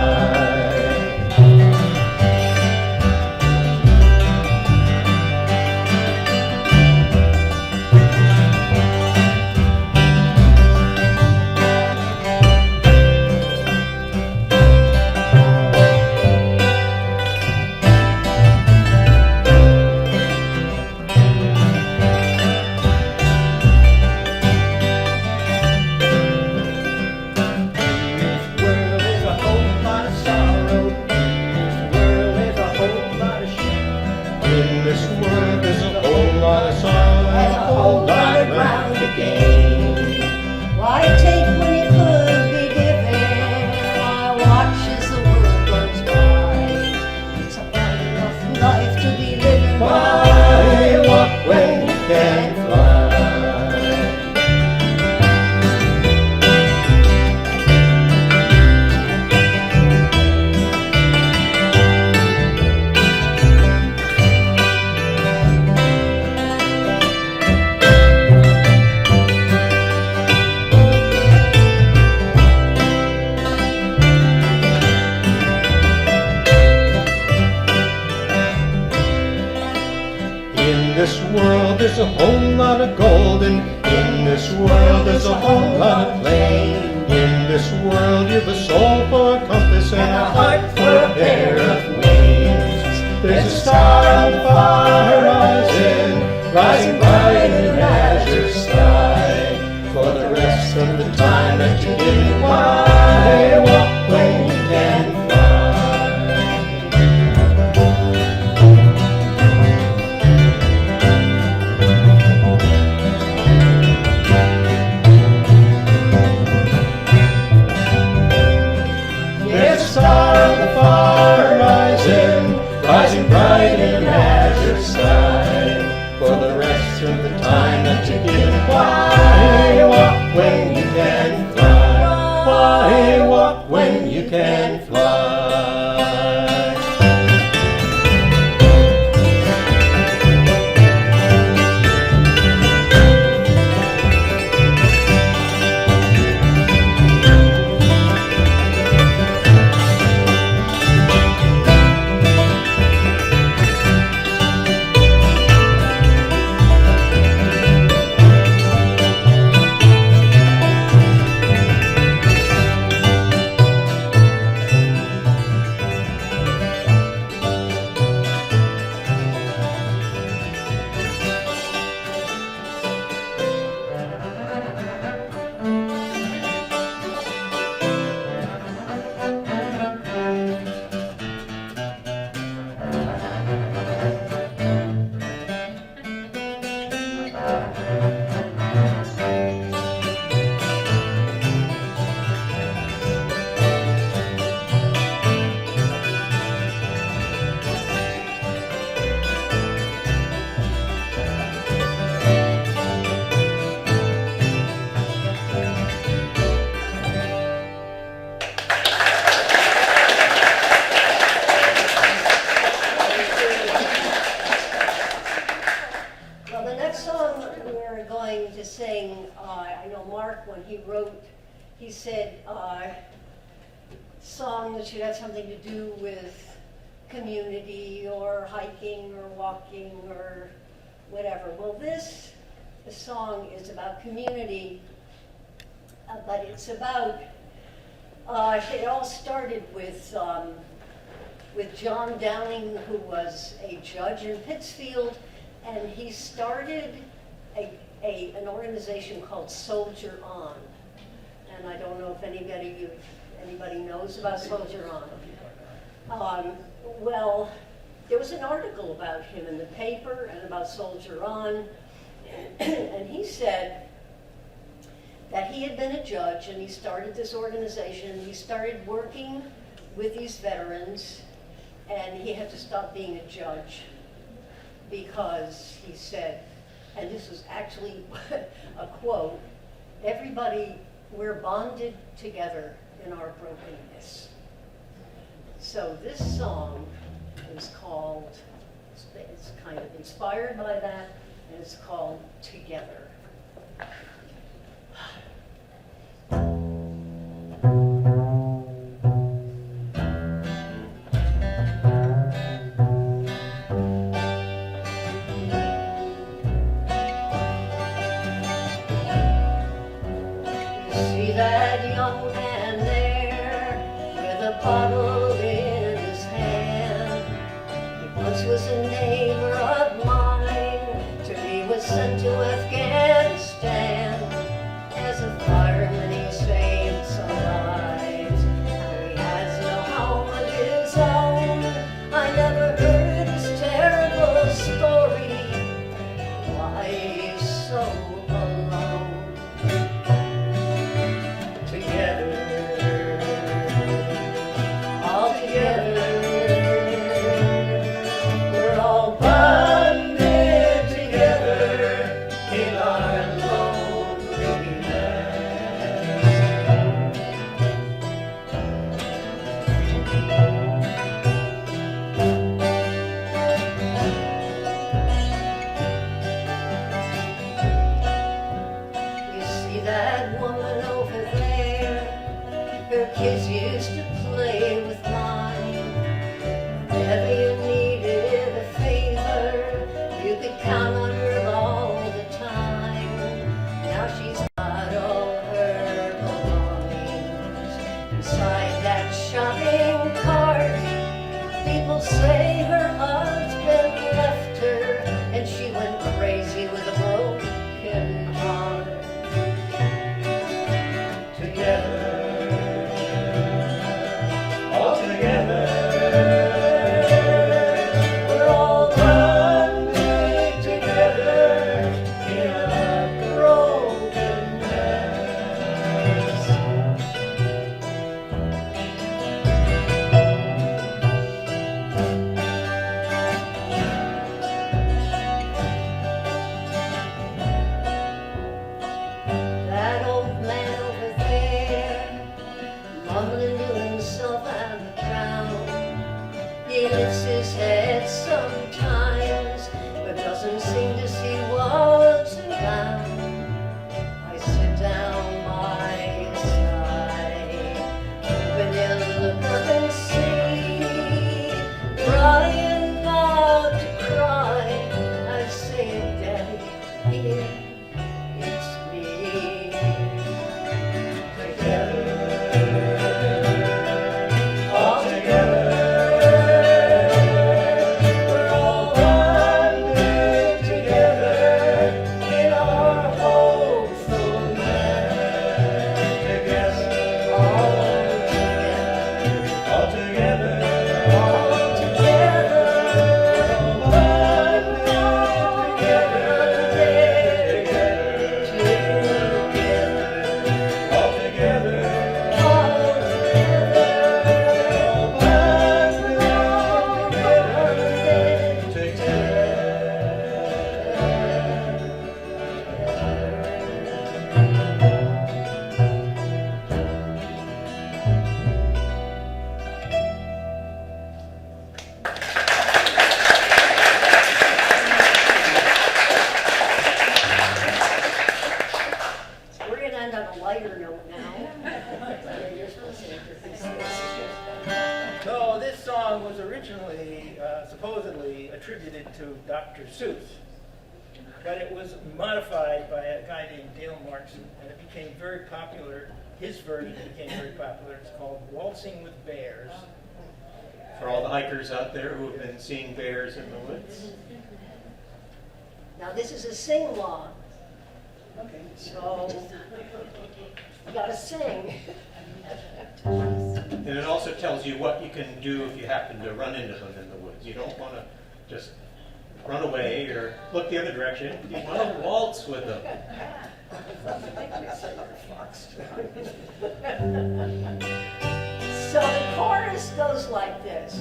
There's a whole lot of gold, and in this world there's a whole lot of plain. In this world you've a soul for a compass and a heart for a pair of wings. There's a star on the far horizon, rising bright in an azure sky. For the rest of the time that you're given, why walk when you can fly? Rising bright in an azure sky. For the rest of the time that you're given, why walk when you can fly? Why walk when you can fly? He said song that should have something to do with community or hiking or walking or whatever. Well, this song is about community, but it's about, it all started with John Downing, who was a judge in Pittsfield, and he started an organization called Soldier On. and I don't know if anybody knows about Soldier On. Well, there was an article about him in the paper and about Soldier On, and he said that he had been a judge and he started this organization. He started working with these veterans, and he had to stop being a judge because he said, and this was actually a quote, "Everybody, we're bonded together in our brokenness." So this song is called, it's kind of inspired by that, and it's called Together. See that young man there with a bottle in his hand. He once was a neighbor of mine till he was sent to Afghanistan. As a fireman he saved some lives. Now he has no home of his own. I never heard his terrible story. Why he's so alone. All together, we're all bonded together in our loneliness. You see that woman over there? Her kids used to play with mine. Whenever you needed a favor, you could count on her all the time. Now she's got all her belongings inside that shopping cart. People say her husband left her, and she went crazy with a broken heart. Together. All together, we're all bonded together in our brokenness. That old man over there, mumbling to himself out of the ground. He lifts his head sometimes, but doesn't seem to see what's around. I sit down by his side, hoping he'll look up and see, trying not to cry. I say, Daddy, here, it's me. Together. All together, we're all bonded together in our hopefulness. Together, all together, all together, all bonded together, all together. We're going to end on a lighter note now. Yeah, you're supposed to introduce this. So this song was originally supposedly attributed to Dr. Seuss, but it was modified by a guy named Dale Markson, and it became very popular. His version became very popular. It's called Waltzing with Bears. For all the hikers out there who have been seeing bears in the woods. Now this is a sing-along. Okay. So You gotta sing. And it also tells you what you can do if you happen to run into them in the woods. You don't want to just run away or look the other direction. You want to waltz with them. So the chorus goes like this.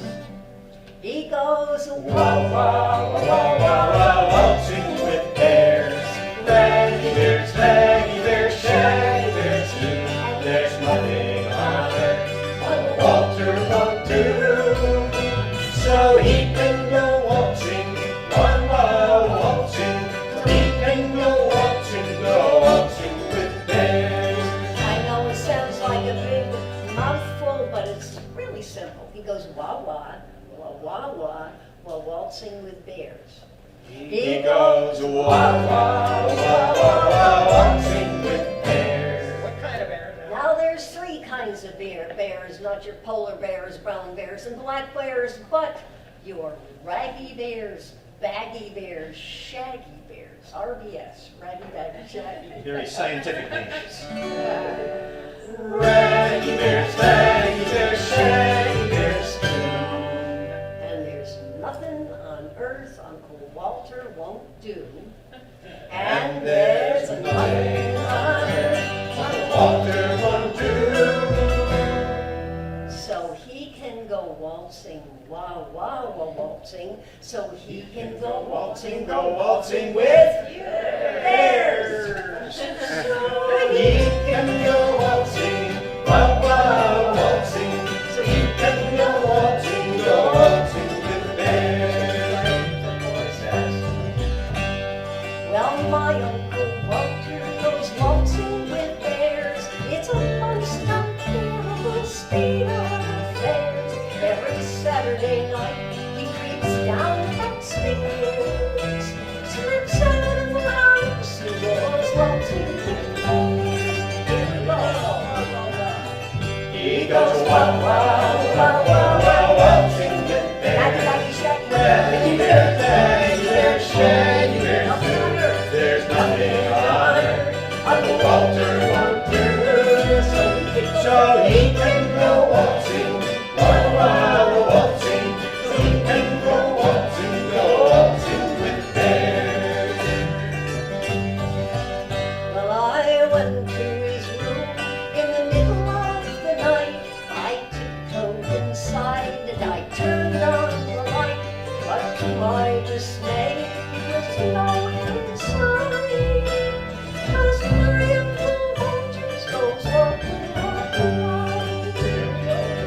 He goes wow, wow, wow, wow, wow, Waltzing with bears, raggy bears, shaggy bears too. There's nothing on earth Walter won't do. So he can go waltzing, wow, waltzing. He can go waltzing with bears. I know it sounds like a big mouthful, but it's really simple. He goes wah wah, wah wah wah, while waltzing with bears. He goes wah, wah, wah, wah, wah, waltzing with bears. What kind of bear? Now there's three kinds of bears, not your polar bears, brown bears, and black bears, but your raggy bears, baggy bears, shaggy bears, RBS, raggy, baggy, shaggy. Very scientific names. Raggy bears, baggy bears, shaggy bears too. And there's nothing on earth Uncle Walter won't do. And there's nothing on earth Uncle Walter won't do. So he can go waltzing, wah wah wah waltzing. So he can go waltzing with bears. He can go waltzing, wow, wow, waltzing. So he can go waltzing with bears. Well, my Uncle Walter goes waltzing with bears. It's a most unbearable state of affairs. Every Saturday night he creeps down upstairs, slips out of the house and goes waltzing with bears. He goes wow, wow, wow, wow, wow, waltzing with bears. Baggy bears, shaggy bears too. There's nothing on earth Uncle Walter won't do. So he can go waltzing, wow, wow, waltzing. So he can go waltzing with bears. Well, I went to his room in the middle of the night. I tiptoed inside and I turned on the light. But to my dismay, he was nowhere inside. 'Cause my Uncle Walter's goes walking on the line.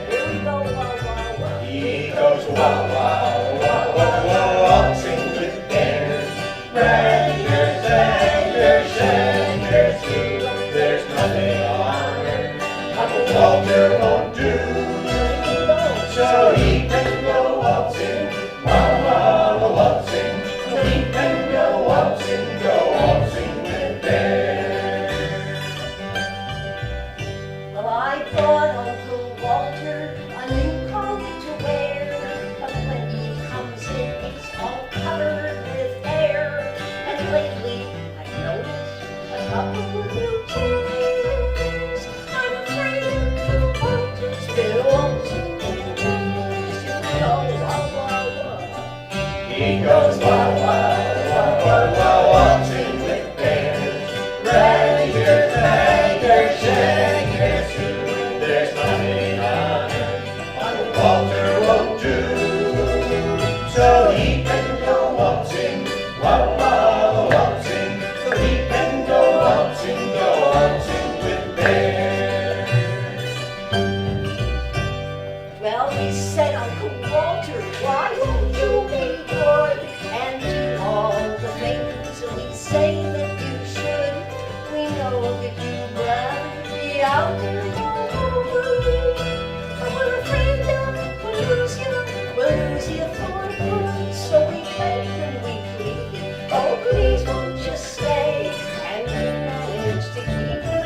Here we go, wah, wah, wah. He goes wow, wow, wow, wow, wow, waltzing with bears. Raggy bears, shaggy bears too. There's nothing on earth Uncle Walter won't do. So he can go waltzing, wow, wow, waltzing. So he can go waltzing with bears. Well, I bought Uncle Walter a new coat to wear, but when he comes in, he's all covered with hair. And lately, I've noticed a couple of new chairs. I'm afraid Uncle Walter's been waltzing with bears. You know, wah, wah, wah. He goes wow, wow, wow, wow, wow, waltzing with bears. Raggy bears, shaggy bears too. There's nothing on earth Uncle Walter won't do. So he can go waltzing, wow, wow, waltzing. So he can go waltzing with bears. Well, he said, Uncle Walter, why won't you be good and do all the things that we say that you should? We know that you'd rather be out there all over. But we're afraid that we'll lose you for good. So we beg and we plead, oh please won't you stay? And we manage to keep him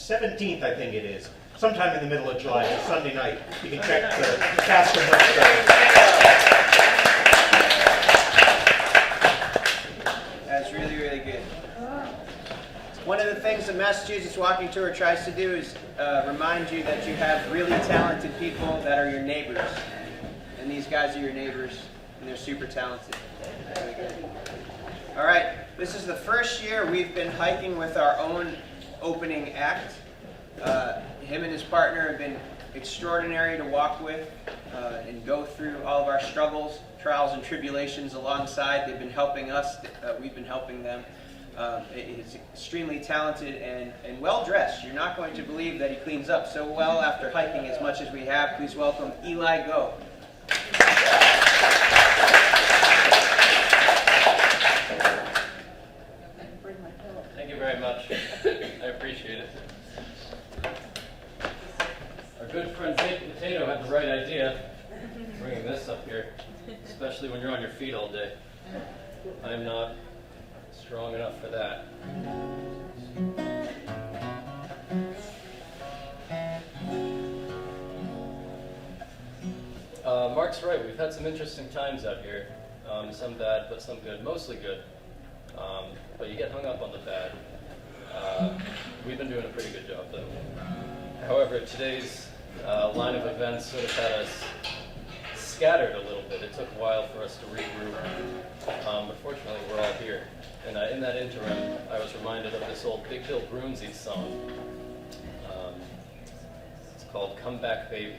17th, I think it is. Sometime in the middle of July, it's a Sunday night. You can check the Casper website. That's really, really good. One of the things the Massachusetts Walking Tour tries to do is remind you that you have really talented people that are your neighbors. And these guys are your neighbors, and they're super talented. Really good. All right, this is the first year we've been hiking with our own opening act. Him and his partner have been extraordinary to walk with and go through all of our struggles, trials, and tribulations alongside. They've been helping us. We've been helping them. He's extremely talented and well-dressed. You're not going to believe that he cleans up so well after hiking as much as we have. Please welcome Eli Go. Thank you very much. I appreciate it. Our good friend Baked Potato had the right idea, bringing this up here, especially when you're on your feet all day. I am not strong enough for that. Mark's right. We've had some interesting times out here. Some bad, but some good. Mostly good. But you get hung up on the bad. We've been doing a pretty good job, though. However, today's line of events sort of had us scattered a little bit. It took a while for us to regroup. But fortunately, we're all here. And in that interim, I was reminded of this old Big Bill Broomsey song. It's called Come Back Baby.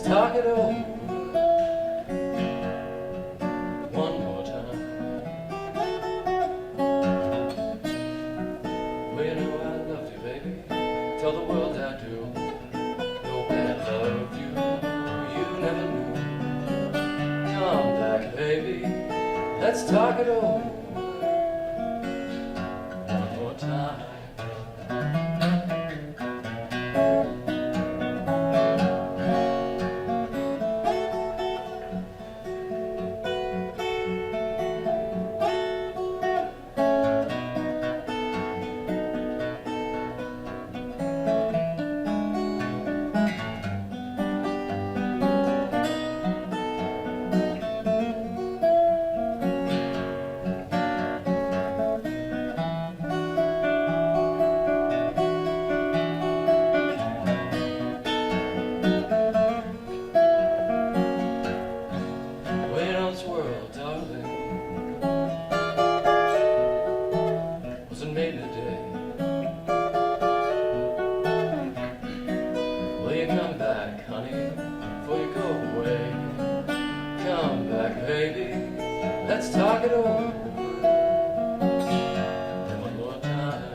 Talk it over one more time. Well, you know I loved you, baby. Tell the world I do. The way I loved you, you never knew. Come back, baby. Let's talk it over one more time. Let's talk it over one more time.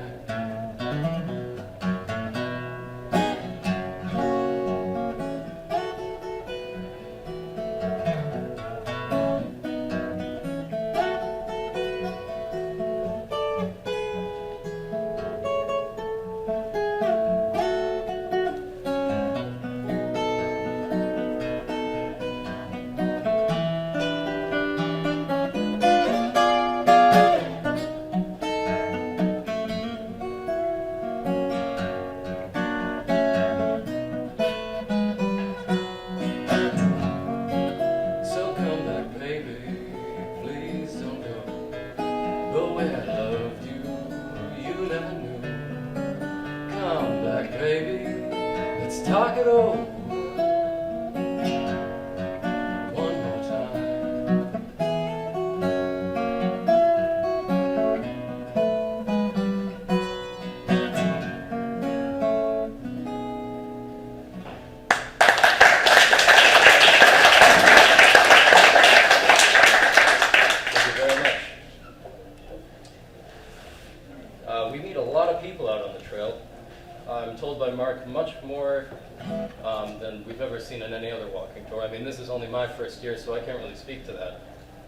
or I mean, this is only my first year, so I can't really speak to that.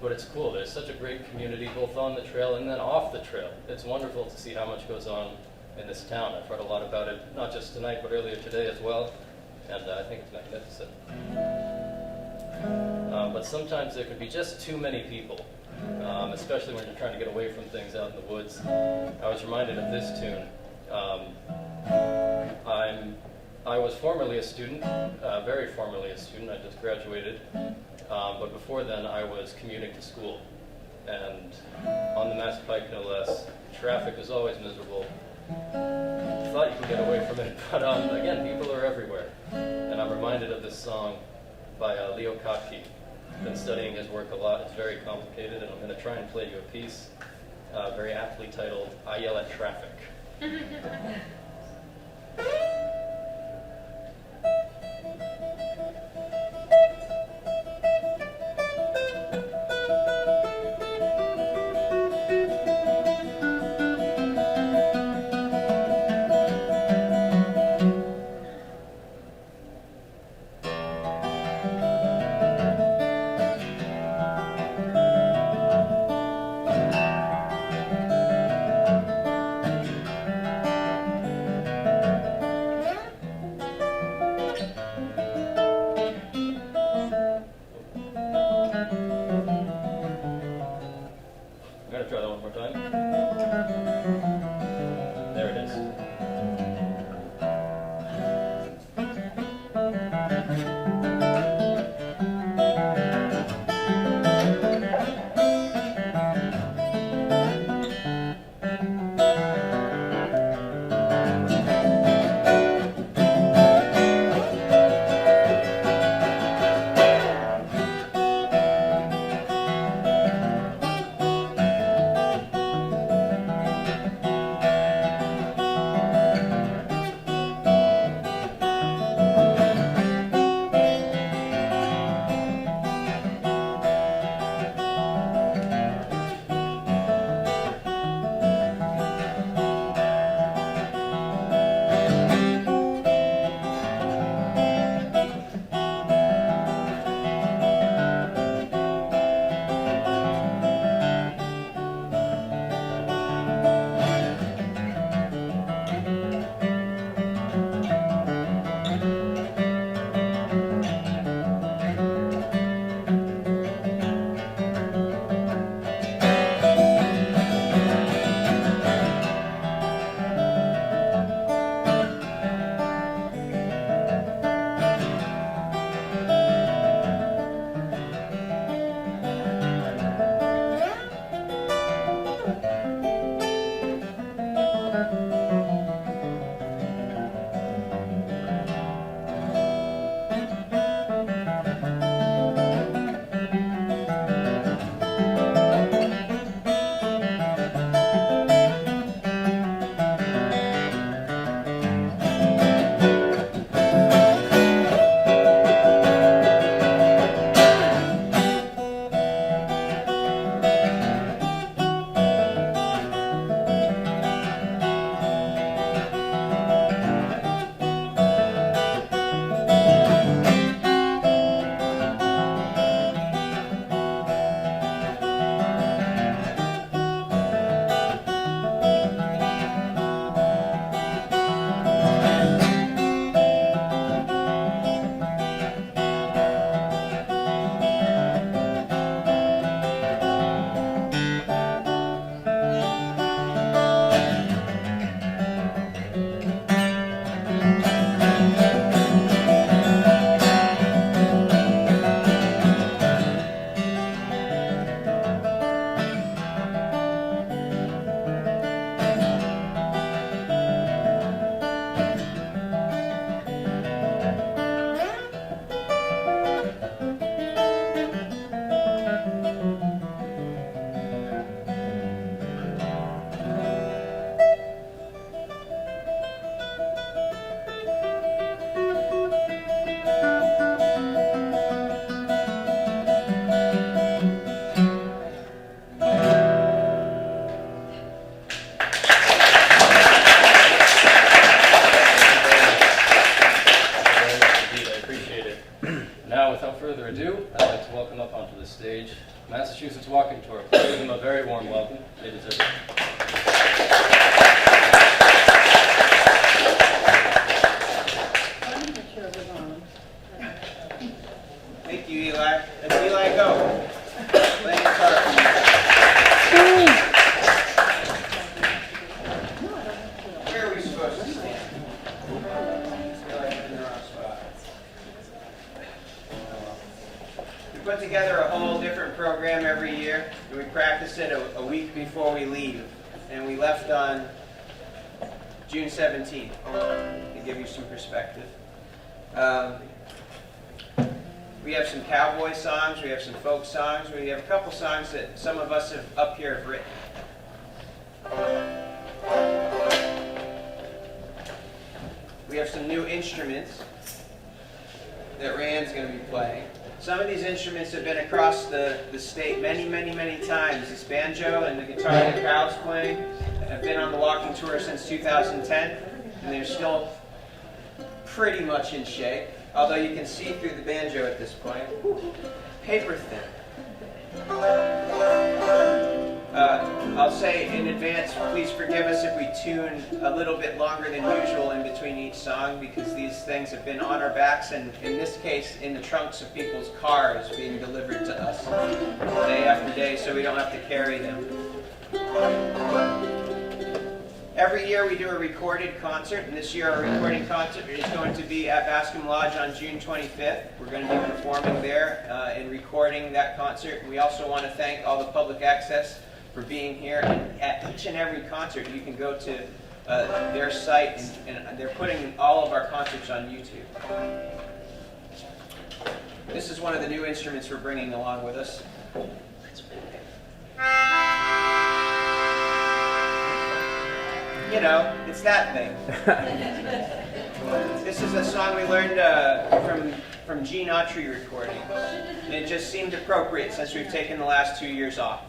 But it's cool. There's such a great community both on the trail and then off the trail. It's wonderful to see how much goes on in this town. I've heard a lot about it, not just tonight, but earlier today as well. And I think it's magnificent. But sometimes there could be just too many people, especially when you're trying to get away from things out in the woods. I was reminded of this tune. I was formerly a student, very formerly a student. I just graduated. But before then, I was commuting to school. And on the Mass Pike, no less, traffic is always miserable. Thought you could get away from it, but again, people are everywhere. And I'm reminded of this song by Leo Kottke. Been studying his work a lot. It's very complicated, and I'm going to try and play you a piece very aptly titled, I Yell at Traffic. I'd like to welcome up onto the stage Massachusetts Walking Tour. Please give them a very warm welcome. They deserve it. Thank you, Eli. Let's Eli go. Play guitar. Where are we supposed to stand? I feel like I'm in the wrong spot. We put together a whole different program every year. We practice it a week before we leave. And we left on June 17th, to give you some perspective. We have some cowboy songs, we have some folk songs, we have a couple songs that some of us have up here have written. We have some new instruments that Rand's going to be playing. Some of these instruments have been across the state many, many, many times. This banjo and the guitar that Kyle's playing have been on the walking tour since 2010, and they're still pretty much in shape. Although you can see through the banjo at this point. Paper thin. I'll say in advance, please forgive us if we tune a little bit longer than usual in between each song, because these things have been on our backs, and in this case, in the trunks of people's cars being delivered to us day after day, so we don't have to carry them. Every year we do a recorded concert, and this year our recording concert is going to be at Bascom Lodge on June 25th. We're going to be performing there and recording that concert. And we also want to thank all the public access for being here. And at each and every concert, you can go to their site, and they're putting all of our concerts on YouTube. This is one of the new instruments we're bringing along with us. You know, it's that thing. This is a song we learned from Gene Autry recording. And it just seemed appropriate since we've taken the last 2 years off.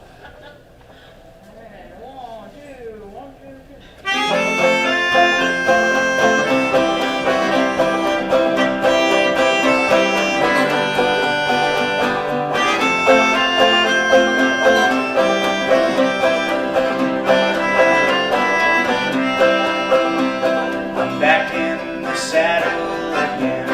Back in the saddle again.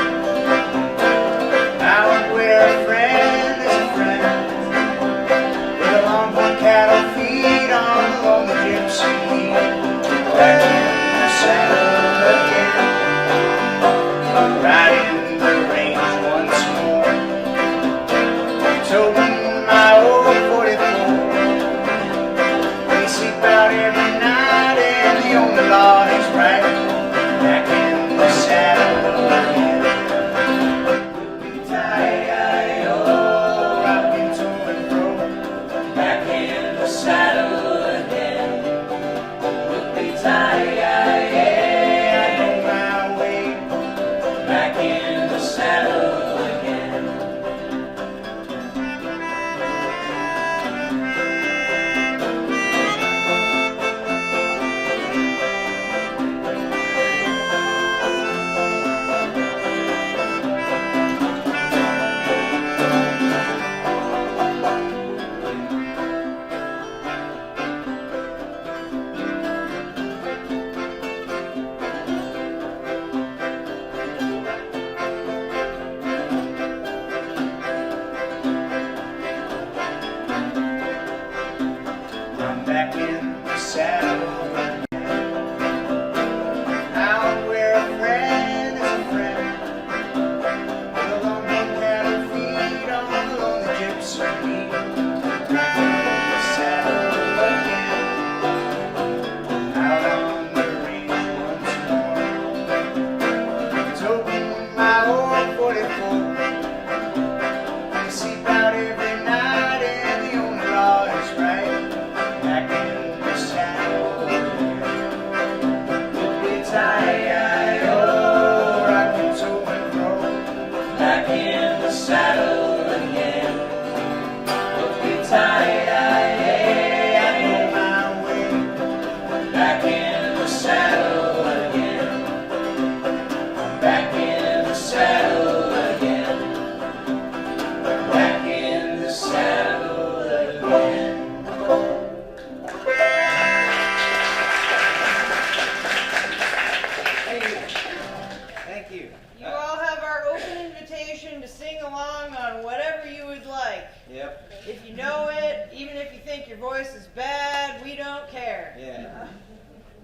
voice is bad, we don't care. Yeah.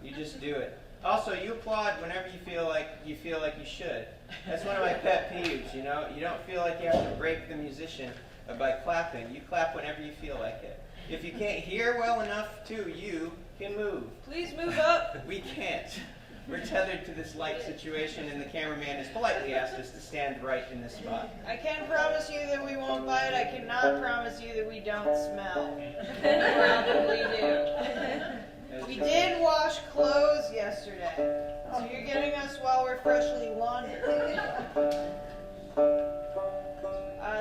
You just do it. Also, you applaud whenever you feel like you should. That's one of my pet peeves, you know? You don't feel like you have to break the musician by clapping. You clap whenever you feel like it. If you can't hear well enough, too, you can move. Please move up. We can't. We're tethered to this light situation, and the cameraman has politely asked us to stand right in this spot. I can't promise you that we won't bite. I cannot promise you that we don't smell. Probably do. We did wash clothes yesterday, so you're getting us while we're freshly laundered.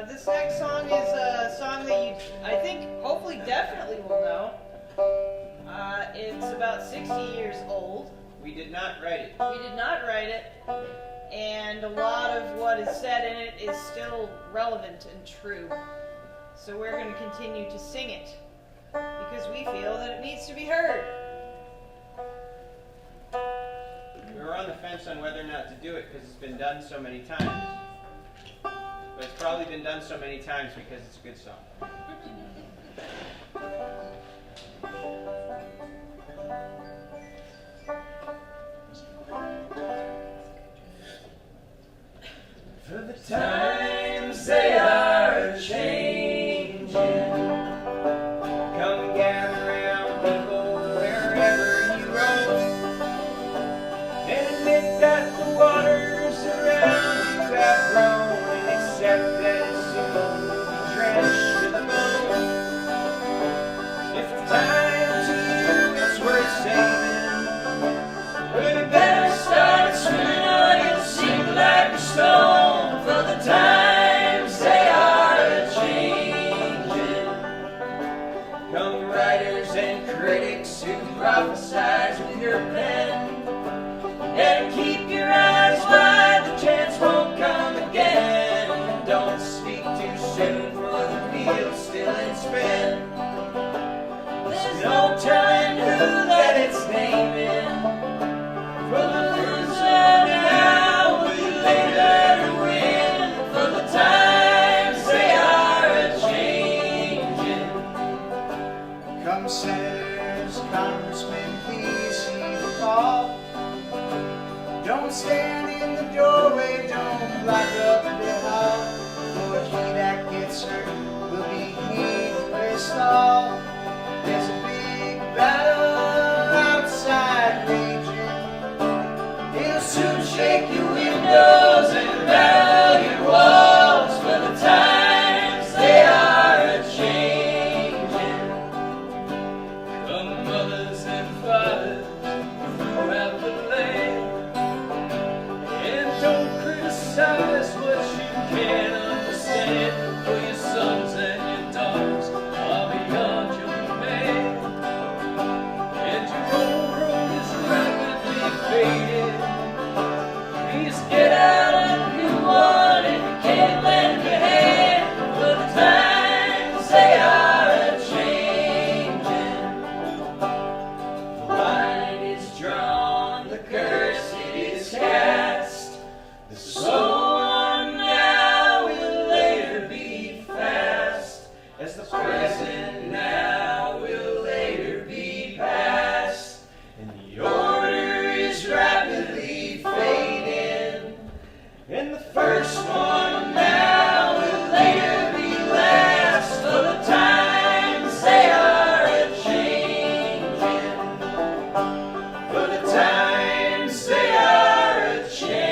This next song is a song that you, I think, hopefully, definitely will know. It's about 60 years old. We did not write it. We did not write it, and a lot of what is said in it is still relevant and true. So we're going to continue to sing it, because we feel that it needs to be heard. We were on the fence on whether or not to do it because it's been done so many times. But it's probably been done so many times because it's a good song. For the times they are changing, come gather round people wherever you roam, and admit that the waters around you have grown, and accept that it's soon will be drenched to the bone. If the time to you is worth saving, well, you better start swimming or you'll sink like a stone. For the times they are changing, come writers and critics who prophesize with your pen, and keep your eyes wide, the chance won't come again. Don't speak too soon, for the wheel's still in spin. There's no telling who that it's naming, for the loser now will be later to win. For the times they are changing. Come senators, congressmen, please heed the call. Don't stand in the doorway, don't block up the hall, for he that gets hurt will be he first all. There's a big battle outside raging. He'll soon shake your windows and rattle your walls, for the times they are changing. Come mothers and fathers throughout the land, and don't criticize what you can't understand, for your sons and your daughters are beyond your command, and your old road is rapidly fading. Please get out a new one if you can't lend your hand, for the times they are changing. The line is drawn, the curse is cast. The slow one now will later be fast, as the present now will later be past, and the order is rapidly fading, and the first one now will later be last, for the times they are changing, for the times they are changing.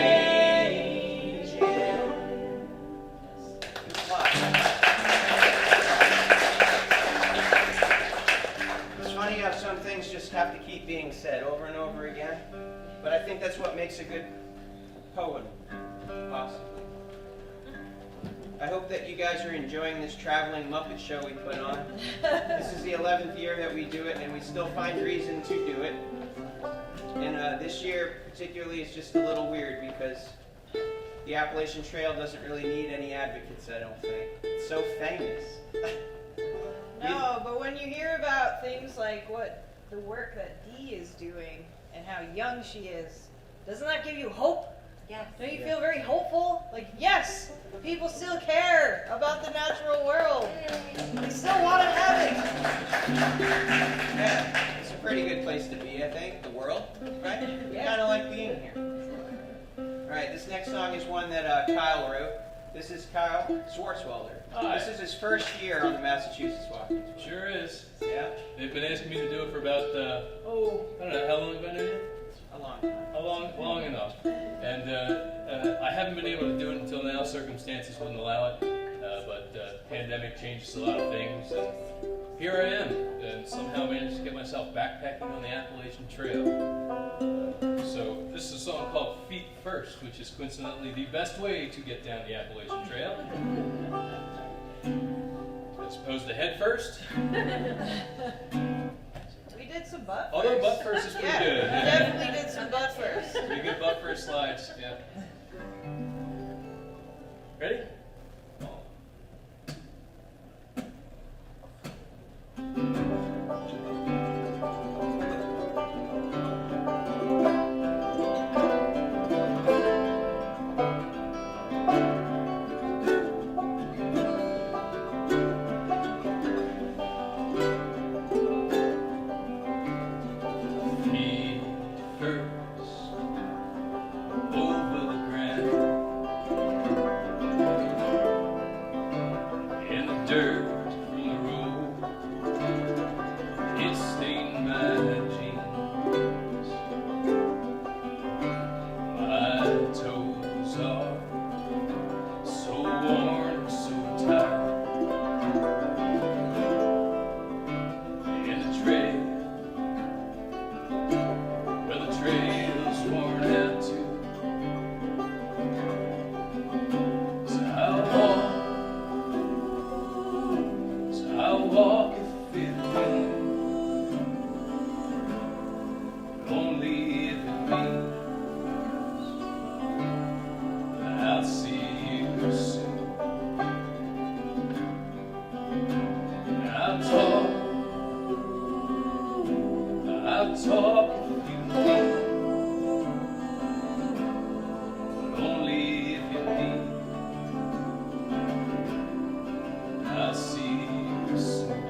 It's funny how some things just have to keep being said over and over again, but I think that's what makes a good poem, possibly. I hope that you guys are enjoying this traveling Muppet show we put on. This is the 11th year that we do it, and we still find reason to do it. And this year, particularly, is just a little weird because the Appalachian Trail doesn't really need any advocates, I don't think. It's so famous. No, but when you hear about things like what the work that Dee is doing and how young she is, doesn't that give you hope? Yes. Don't you feel very hopeful? Like, yes, people still care about the natural world. They still want to have it. Kyle wrote. This is Kyle Swartzwelder. Hi. This is his first year on the Massachusetts Walking Tour. Sure is. Yeah, They've been asking me to do it for about, I don't know, how long have I known you? a long time. Long enough. And I haven't been able to do it until now. Circumstances wouldn't allow it. But pandemic changes a lot of things. And here I am. And somehow managed to get myself backpacking on the Appalachian Trail. So this is a song called Feet First, which is coincidentally the best way to get down the Appalachian Trail. As opposed to head first. We did some butt first. Although butt first is pretty Yeah, good. we definitely did some butt first. Pretty good butt first slides, yeah. Ready? Feet first, over the ground, in the dirt from the road, it stained my jeans. My toes are so worn, so tired, in the trail. Well, the trail's worn out too. So I'll walk at 15, only if it means that I'll see you soon. I'll talk if you need, but only if you need. I'll see you soon.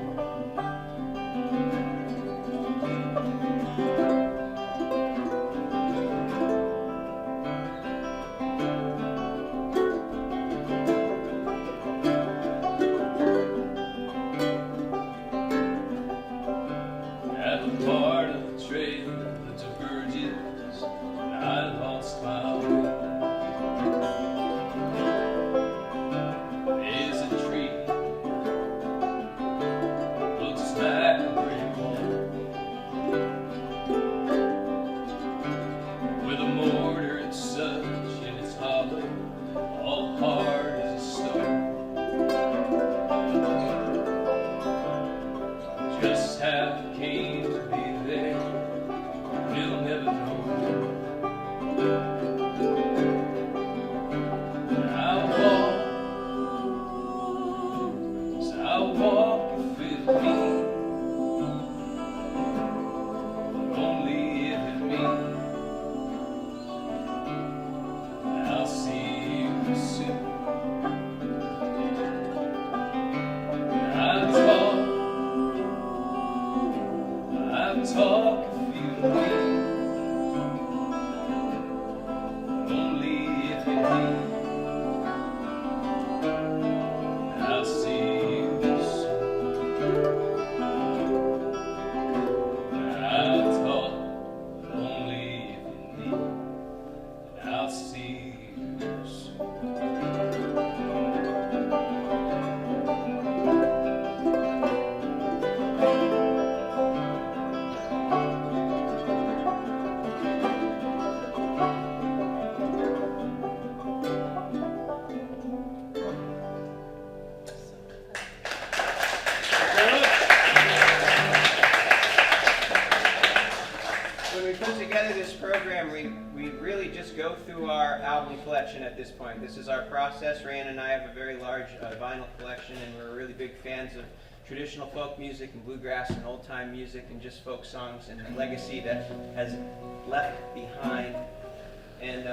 At the part of the trail that diverges, I lost my way. There's a tree, looks like a brick wall, with a mortar and such, and it's hollow, all hard as a stone. Just how it came to be there, we'll never know. I'll walk if it means, but only if it means I'll see you soon. I'll talk if you need, but only if you need. I'll see you soon. I'll talk, but only if you need. I'll see you soon. When we put together this program, we really just go through our album collection at this point. This is our process. Rand and I have a very large vinyl collection, and we're really big fans of traditional folk music and bluegrass and old-time music and just folk songs and the legacy that has left behind. And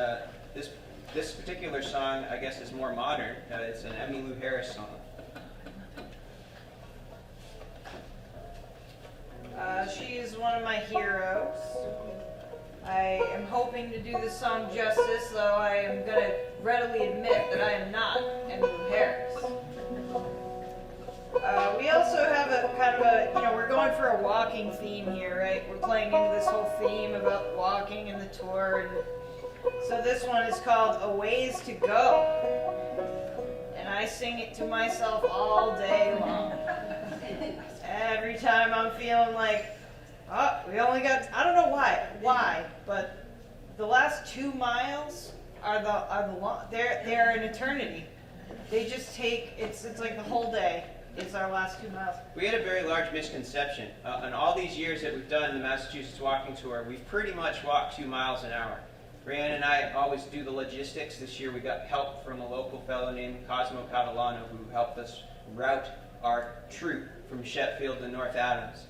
this particular song, I guess, is more modern. It's an Emmylou Harris song. She is one of my heroes. I am hoping to do this song justice, though I am going to readily admit that I am not Emmylou Harris. We also have a kind of a, we're going for a walking theme here, right? We're playing into this whole theme about walking and the tour. And so this one is called A Ways to Go. And I sing it to myself all day long. Every time I'm feeling like, oh, we only got, I don't know why, but the last 2 miles are the long, they're an eternity. They just take, it's like the whole day. It's our last 2 miles. We had a very large misconception. In all these years that we've done the Massachusetts Walking Tour, we've pretty much walked 2 miles an hour. Ryan and I always do the logistics. This year we got help from a local fellow named Cosmo Catalano who helped us route our troop from Sheffield to North Adams.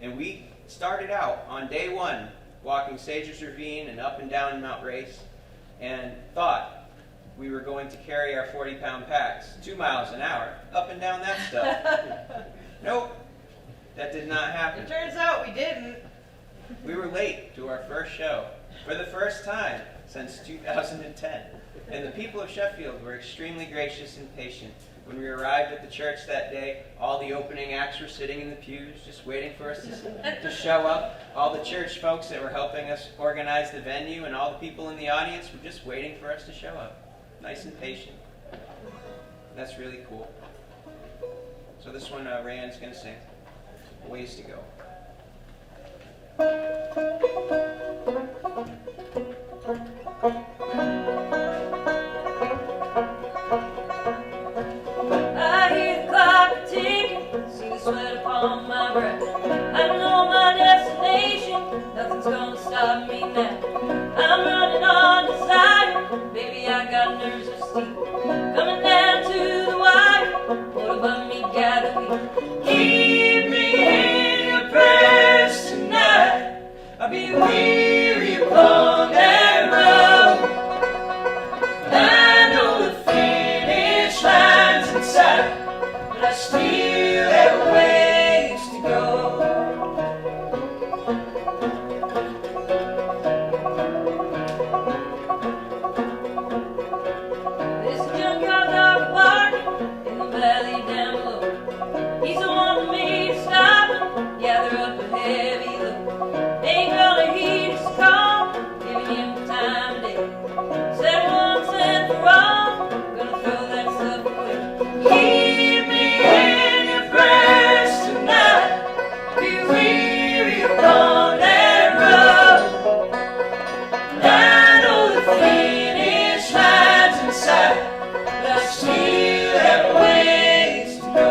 And we started out on day 1 walking Sages Ravine and up and down Mount Race and thought we were going to carry our 40-pound packs 2 miles an hour up and down that stuff. Nope, that did not happen. It turns out we didn't. We were late to our first show for the first time since 2010. And the people of Sheffield were extremely gracious and patient. When we arrived at the church that day, all the opening acts were sitting in the pews just waiting for us to show up. All the church folks that were helping us organize the venue and all the people in the audience were just waiting for us to show up. Nice and patient. That's really cool. So this one, Ryan's going to sing. Ways to Go. I hear the clock ticking, see the sweat upon my brow. I know my destination, nothing's gonna stop me now. I'm running on desire, baby, I got nerves of steel. Coming down to the wire, what above me gotta be. Keep me in your prayers tonight, I'll be weary upon that road. I know the finish line's inside, but I still have ways to go. There's a junkyard dog barking in the valley down below. He's the one that made us stop and gather up a heavy load. Ain't gonna heed his call, giving him the time of day. Said once and for all, gonna throw that stuff away. Keep me in your prayers tonight, be weary upon that road. And I know the finish line's inside, but I still have ways to go.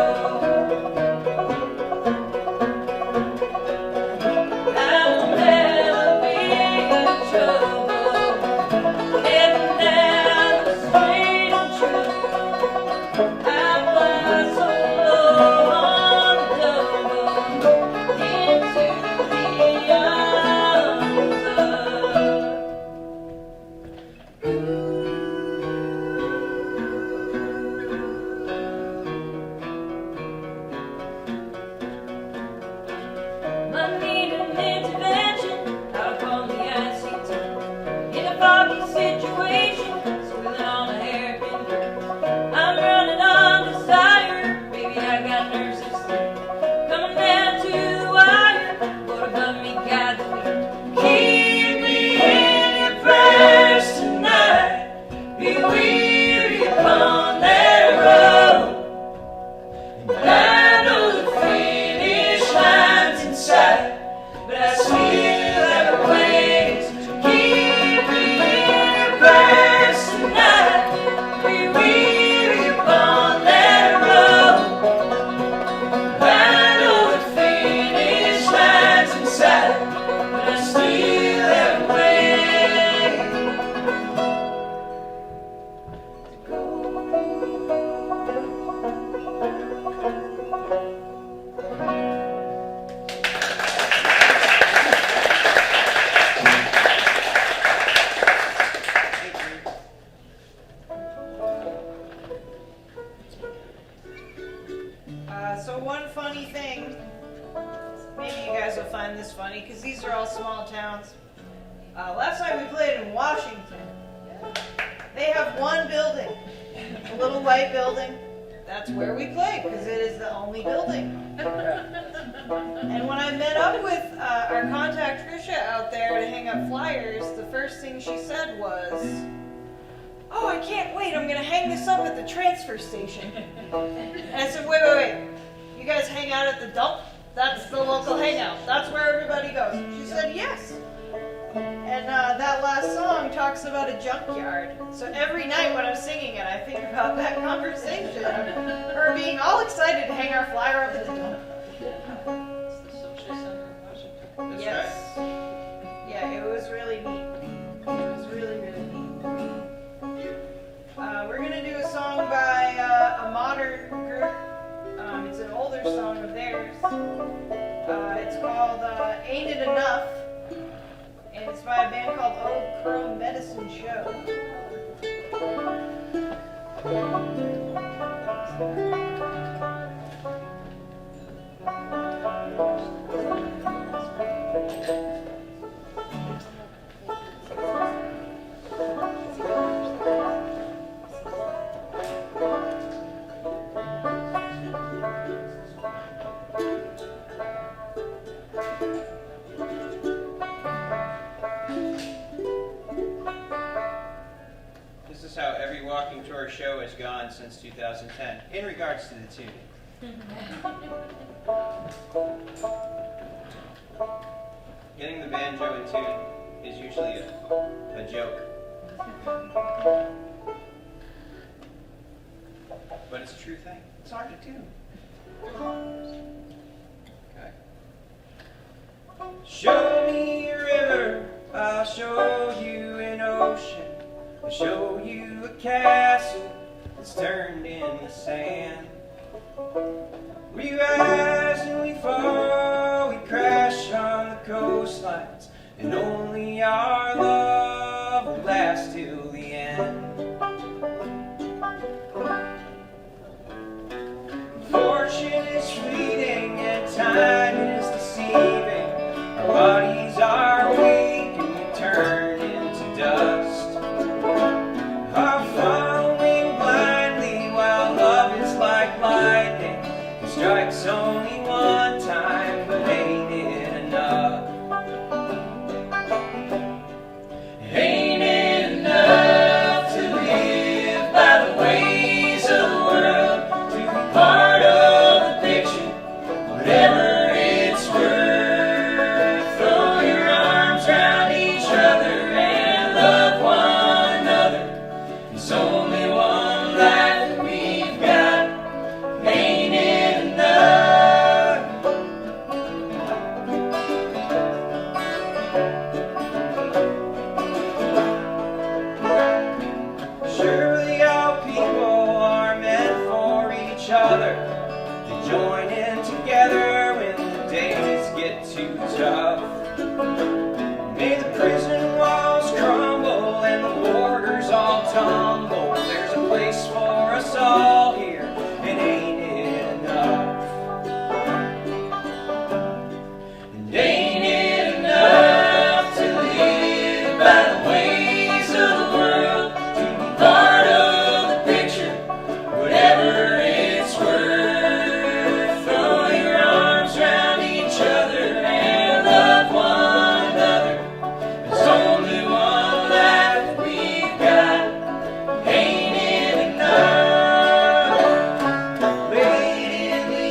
I will never be in trouble, heading down the straight and true. I fly so low on the double into the arms I need an intervention out upon the ICT. In a foggy situation, swimming on a hairpin curve. I'm running on desire, baby, I got nerves of steel. Coming down to the wire, what above me got the lead. Keep me in your prayers tonight, be weary upon that road. And I know the finish line's inside, but I still have ways to keep me in your prayers tonight, be weary upon that road. I know the finish line's inside, but I still have ways to go. So one funny thing, maybe you guys will find this funny, because these are all small towns. Last night we played in Washington, They have one building, a little white building. That's where we play because it is the only building. And when I met up with our contact Trisha out there to hang up flyers, the first thing she said was, "Oh, I can't wait, I'm gonna hang this up at the transfer station." And I said, wait. You guys hang out at the dump? That's the local hangout. That's where everybody goes. She said, yes. And that last song talks about a junkyard. So every night when I'm singing it, I think about that conversation. Her being all excited to hang our flyer up at the dump. It's the social center of Washington. That's Yes. Yeah, it was really neat. It was really, really neat. We're going to do a song by a modern group. It's an older song of theirs. It's called Ain't It Enough? And it's by a band called Old Crow Medicine Show. This is how every walking tour show has gone since 2010, in regards to the tune. Getting the banjo in tune is usually a joke. But it's a true thing. It's hard to tune. Okay. Show me a river, I'll show you an ocean. I'll show you a castle that's turned into sand. We rise and we fall, we crash on the coastlines, and only our love will last till the end. Fortune is fleeting and time is deceiving. Our bodies are weak and we turn into dust. Are following blindly while love is like lightning. It strikes only one time, but ain't it enough? Ain't it enough to live by the ways of the world, to be part of the picture, whatever it's worth? Throw your arms around each other and love one another. There's only one life that we've got. Ain't it enough? Surely all people are meant for each other. They join in together when the days get too tough. May the prison walls crumble and the borders all tumble. There's a place for us all here, and ain't it enough? And ain't it enough to live by the ways of the world, to be part of the picture, whatever it's worth? Throw your arms around each other and love one another. There's only one life that we've got. Ain't it enough? Late in the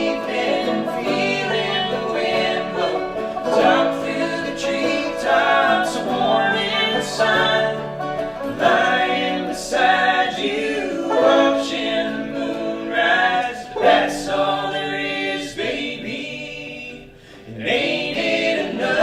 evening, feeling the wind blow. Talk through the treetops, warm in the sun. Lying beside you, watching the moon rise. That's all there is, baby. And ain't it enough?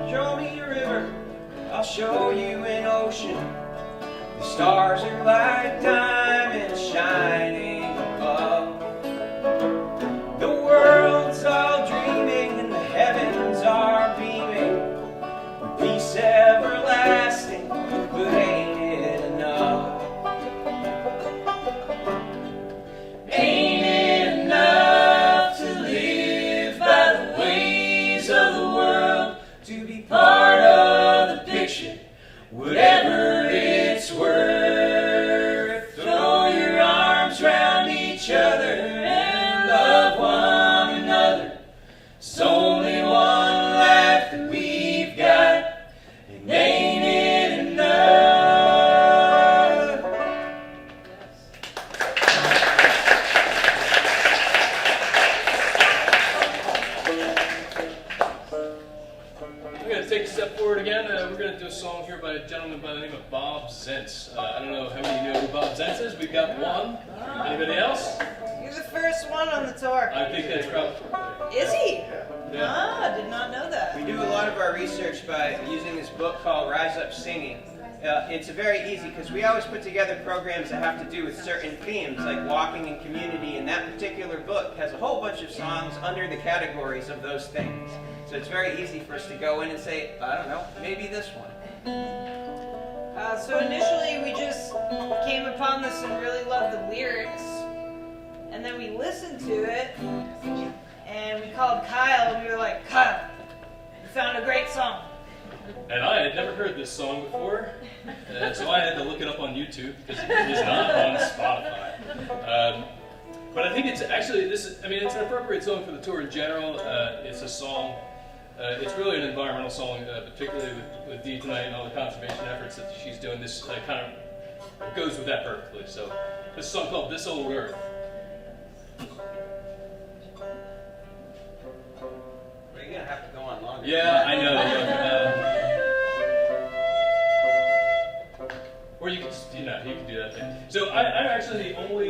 Show me a river, I'll show you an ocean. The stars are like diamonds shining above. The world's all tradition, whatever it's worth. Throw your arms round each other and love one another. It's only one life that we've got, and ain't it enough? I'm going to take a step forward again. We're going to do a song here by a gentleman by the name of Bob Zentz. I don't know how many know who Bob Zentz is. We've got one. Anybody else? You're the first one on the tour. I think that's probably. Is he? Yeah. Ah, did not know that. We do a lot of our research by using this book called Rise Up Singing. It's very easy because we always put together programs that have to do with certain themes like walking and community, and that particular book has a whole bunch of songs under the categories of those things. So it's very easy for us to go in and say, I don't know, maybe this one. So initially we just came upon this and really loved the lyrics, and then we listened to it, and we called Kyle, and we were like, Kyle, we found a great song. And I had never heard this song before, so I had to look it up on YouTube because it is not on Spotify. But I think it's actually, it's an appropriate song for the tour in general. It's a song, it's really an environmental song, particularly with Dee tonight and all the conservation efforts that she's doing. This kind of goes with that perfectly. So this is a song called This Old Earth. We're going to have to go on longer. Yeah, I know. Or you can do that thing. So I'm actually the only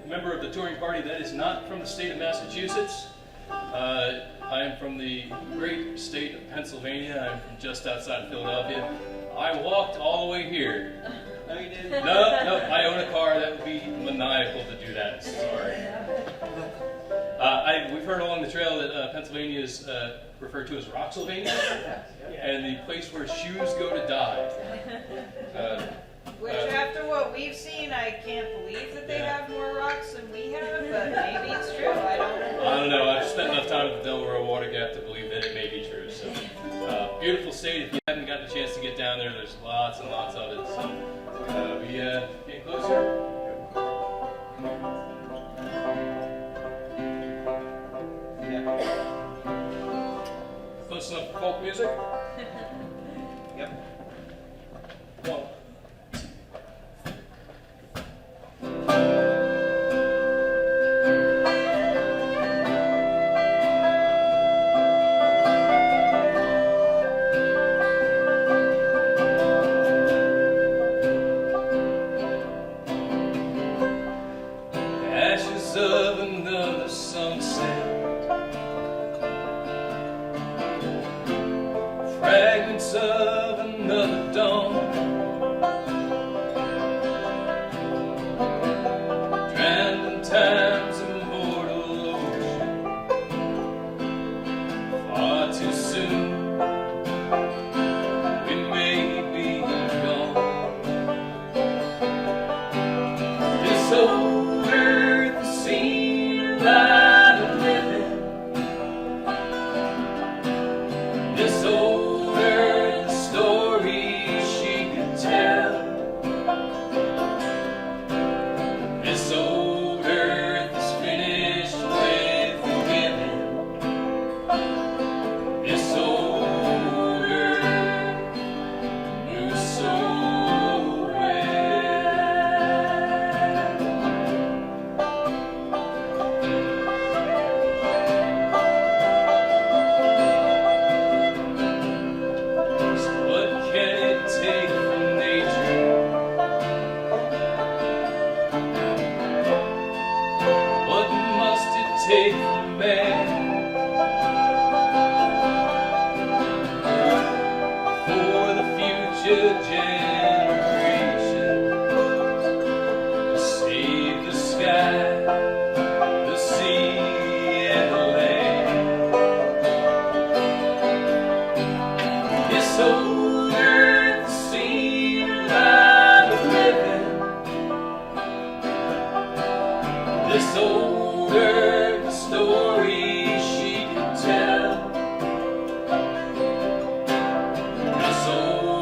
member of the touring party that is not from the state of Massachusetts. I am from the great state of Pennsylvania. I'm from just outside of Philadelphia. I walked all the way here. No, you didn't? No, I own a car. That would be maniacal to do that. Sorry. We've heard along the trail that Pennsylvania is referred to as Rocksylvania, and the place where shoes go to die. Which, after what we've seen, I can't believe that they have more rocks than we have, but maybe it's true. I don't know. I've spent enough time at the Delaware Water Gap to believe that it may be true. So, beautiful state. If you haven't gotten a chance to get down there, there's lots and lots of it. So, we getting closer. Close enough for folk music? Yep. One. Ashes of another sunset, fragments of another dawn, drowned in time's immortal ocean, far too soon we may be gone. This old earth has seen a lot of living. This old earth, the stories she could tell. This old earth is finished with forgiving. This old earth knew so well. So what can it take from nature? What must it take from man for the future generations to save the sky, the sea, and the land? This old earth has seen a lot of living. This old earth, the stories she could tell. This old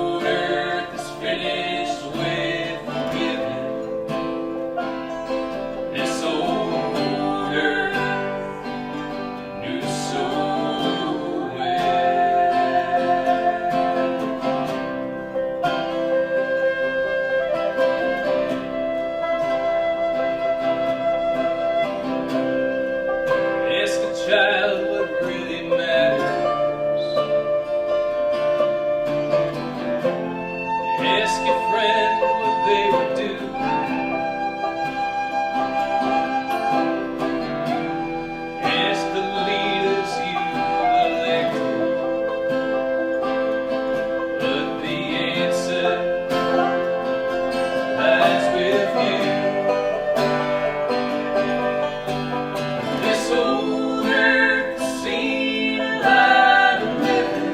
Ask your friend what they would do. Ask the leaders you elect. But the answer lies with you. This old earth has seen a lot of living.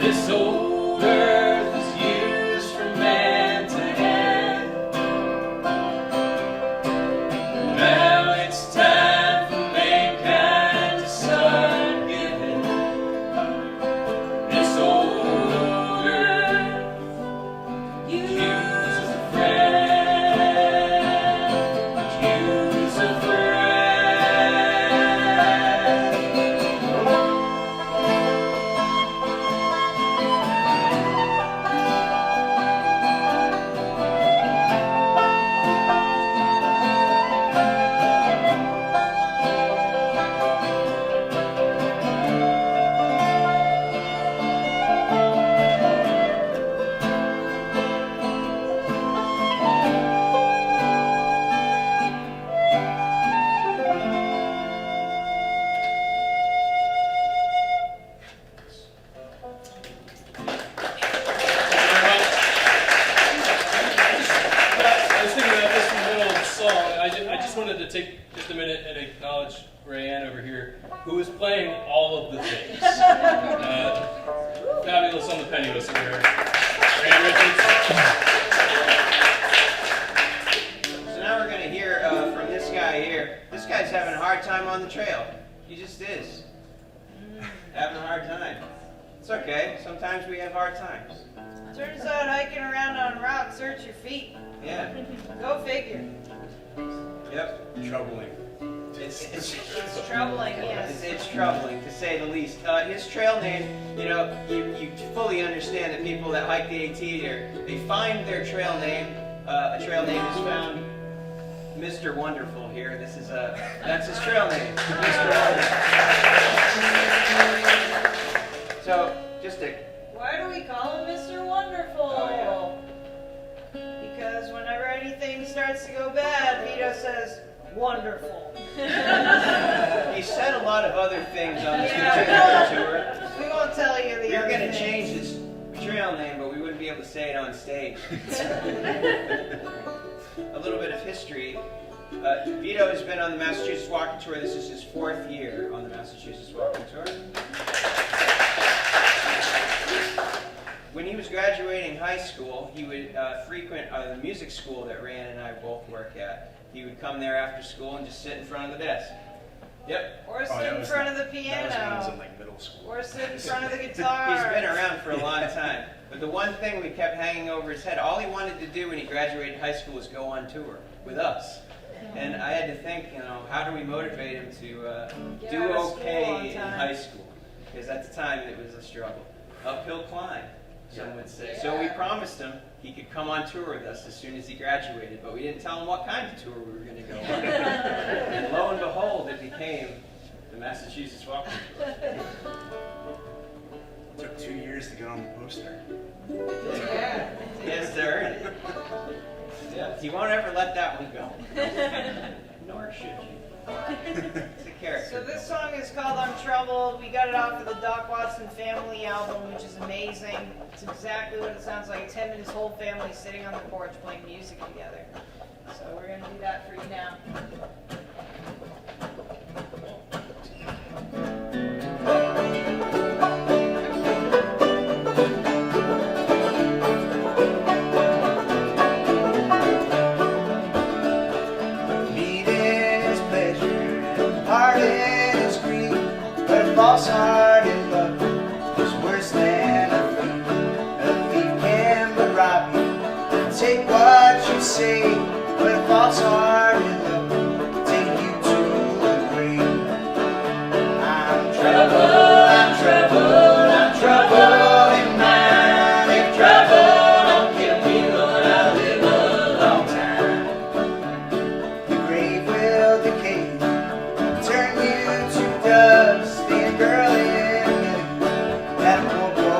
This old earth is used from man to hand. Now it's time for mankind to start giving. This old earth use a friend. Use a friend. I was thinking about this in the middle of the song. I just wanted to take just a minute and acknowledge Rayanne over here, who is playing all of the things. Fabulous on the penny whistle here. Rayanne Richards. So now we're going to hear from this guy here. This guy's having a hard time on the trail. He just is. Having a hard time. It's okay. Sometimes we have hard times. Turns out hiking around on rocks hurts your feet. Yeah. Go figure. Yep. Troubling. It's Troubling, yes. It's troubling, to say the least. His trail name, you fully understand that people that hike the AT here, they find their trail name. A trail name is found. Mr. Wonderful here. That's his trail name. Mr. Wonderful. So, just a. Why do we call him Mr. Wonderful? Oh, yeah. Because whenever anything starts to go bad, Vito says, wonderful. He said a lot of other things on this particular tour. We won't tell you the We were other going to things. change his trail name, but we wouldn't be able to say it on stage. A little bit of history. Vito has been on the Massachusetts Walking Tour. This is his 4th year on the Massachusetts Walking Tour. When he was graduating high school, he would frequent the music school that Rand and I both work at. He would come there after school and just sit in front of the desk. Yep. Or sit in front of the piano. That was when I was in like middle school. Or sit in front of the guitar. He's been around for a long time. But the one thing we kept hanging over his head, all he wanted to do when he graduated high school was go on tour with us. And I had to think, how do we motivate him to do out of school okay on in time. high school? Because at the time it was a struggle. Uphill climb, some would say. Yeah. So we promised him he could come on tour with us as soon as he graduated, but we didn't tell him what kind of tour we were going to go on. And lo and behold, it became the Massachusetts Walking Tour. Took 2 years to get on the poster. Yeah. Yes, sir. Yes, you won't ever let that one go. Nor should you. It's a character. So this song is called I'm Troubled. We got it off of the Doc Watson Family album, which is amazing. It's exactly what it sounds like. It's him and his whole family sitting on the porch playing music together. So we're going to do that for you now. False-hearted love is worse than a thief can but rob you. Take what you say, but a false-hearted love will take you to the grave. I'm troubled in mind. If trouble don't kill me, Lord, I'll live a long time. The grave will decay, turn you to dust. Girl in me, that poor boy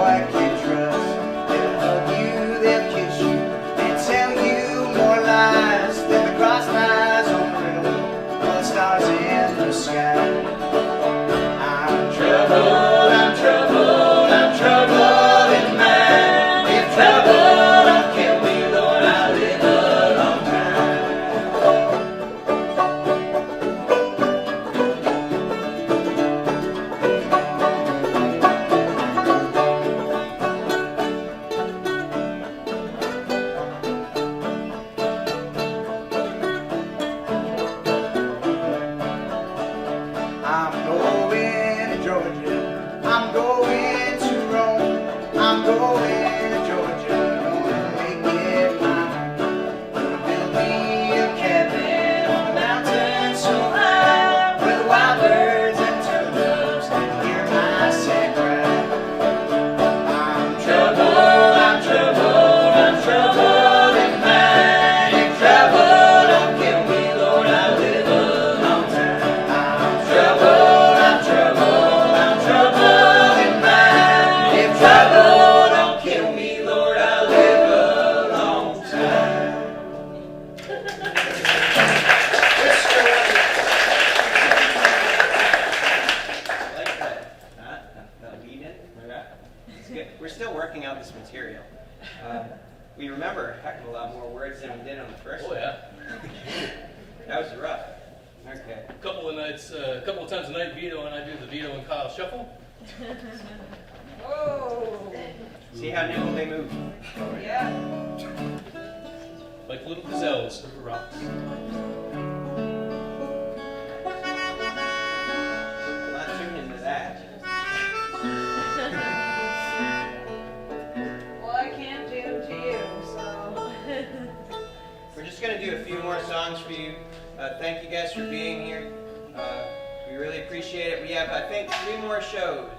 It's good. We're still working out this material. We remember a heck of a lot more words than we did on the first Oh one. yeah. That was rough. Okay. A couple of times a night, Vito and I do the Vito and Kyle shuffle. Whoa. See how nimble they move. Yeah. Like little gazelles over rocks. I'm not tuning into that. Well, I can't tune to you, so. We're just going to do a few more songs for you. Thank you guys for being here. We really appreciate it. We have, I think, 3 more shows.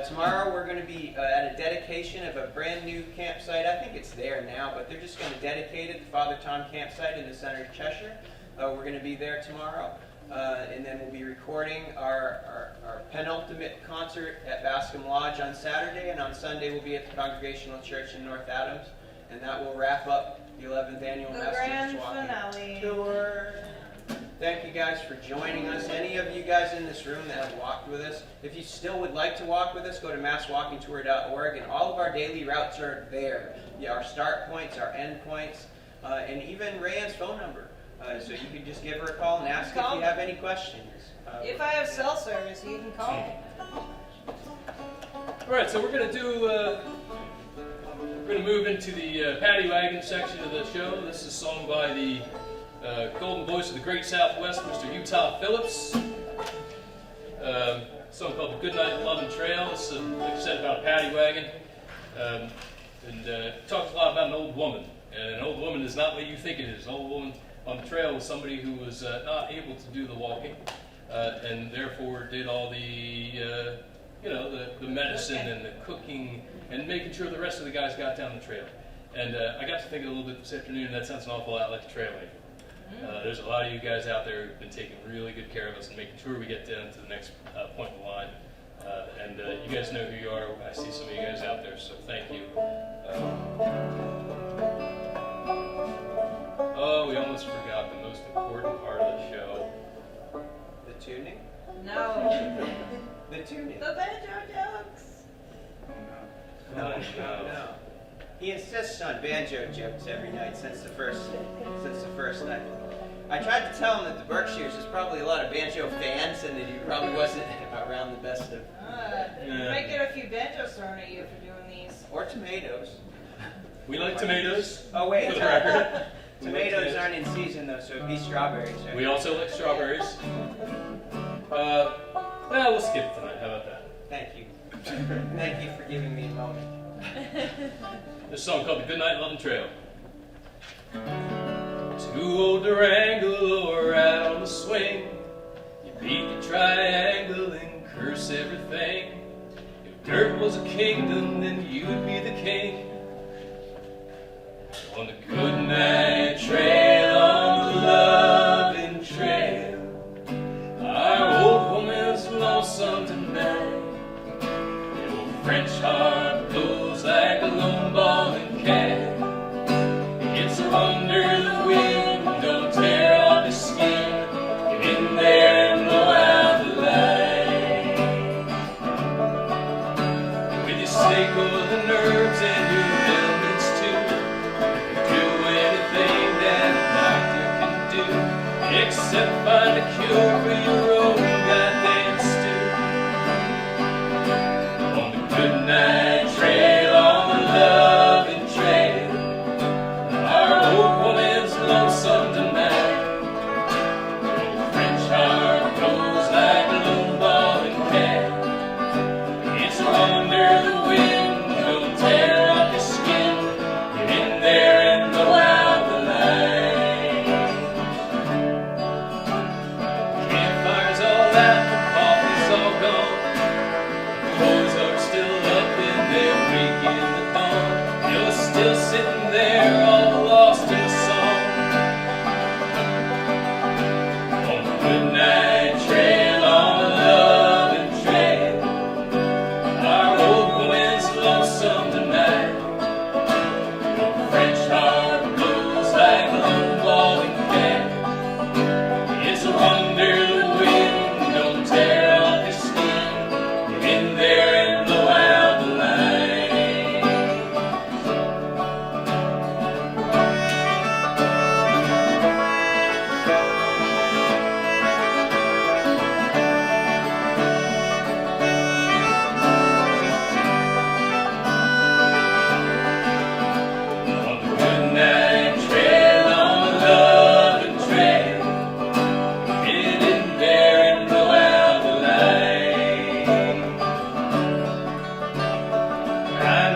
Tomorrow we're going to be at a dedication of a brand new campsite. I think it's there now, but they're just going to dedicate it to Father Tom Campsite in the center of Cheshire. We're going to be there tomorrow. And then we'll be recording our penultimate concert at Bascom Lodge on Saturday, and on Sunday we'll be at the Congregational Church in North Adams, and that will wrap up the 11th annual The Massachusetts grand Walking finale. Tour. Thank you guys for joining us. Any of you guys in this room that have walked with us, if you still would like to walk with us, go to masswalkingtour.org, and all of our daily routes are there. Yeah, our start points, our end points, and even Rayanne's phone number. So you can just give her a call and ask if you have any questions. If I have cell service, you can call me. All right, so we're gonna move into the paddy wagon section of the show. This is sung by the golden voice of the Great Southwest, Mr. Utah Phillips. Song called "The Goodnight Loving Trail." This is, like I said, about a paddy wagon, and talks a lot about an old woman. And an old woman is not what you think it is. An old woman on the trail was somebody who was not able to do the walking, and therefore did all the the medicine and the cooking and making sure the rest of the guys got down the trail. And I got to thinking a little bit this afternoon, and that sounds an awful lot like a trail maker. There's a lot of you guys out there who've been taking really good care of us and making sure we get down to the next point in the line. And you guys know who you are. I see some of you guys out there, so thank you. We almost forgot the most important part of the show. The tuning? No. The tuning. The banjo jokes. No. He insists on banjo jokes every night since the first night. I tried to tell him that the Berkshires is probably a lot of banjo fans and that he probably wasn't around the best of. You might get a few banjos thrown at you for doing these. Or tomatoes. We like tomatoes. Oh wait, For the record. Tomatoes aren't in season though, so it'd be strawberries. Right? We also like strawberries. Well, we'll skip it tonight. How about that? Thank you. Thank you for giving me a moment. This song called "The Goodnight Loving Trail." Two old Durango are out on the swing. You beat the triangle and curse everything. If dirt was a kingdom, then you'd be the king. On the goodnight trail, on the loving trail, our old woman's lonesome tonight. The old French harp goes like a lone bowling cat. It's under the wind, don't tear off the skin. Get in there and blow out the light. With your steak or the nerves and your velvets too, do anything that a doctor can do, except find a cure for your own goddamn stew. On the goodnight trail, on the loving trail, our old woman's lonesome tonight. The old French harp goes like a lone bowling cat. It's under the wind, don't tear off your skin. Get in there and blow out the light. Campfire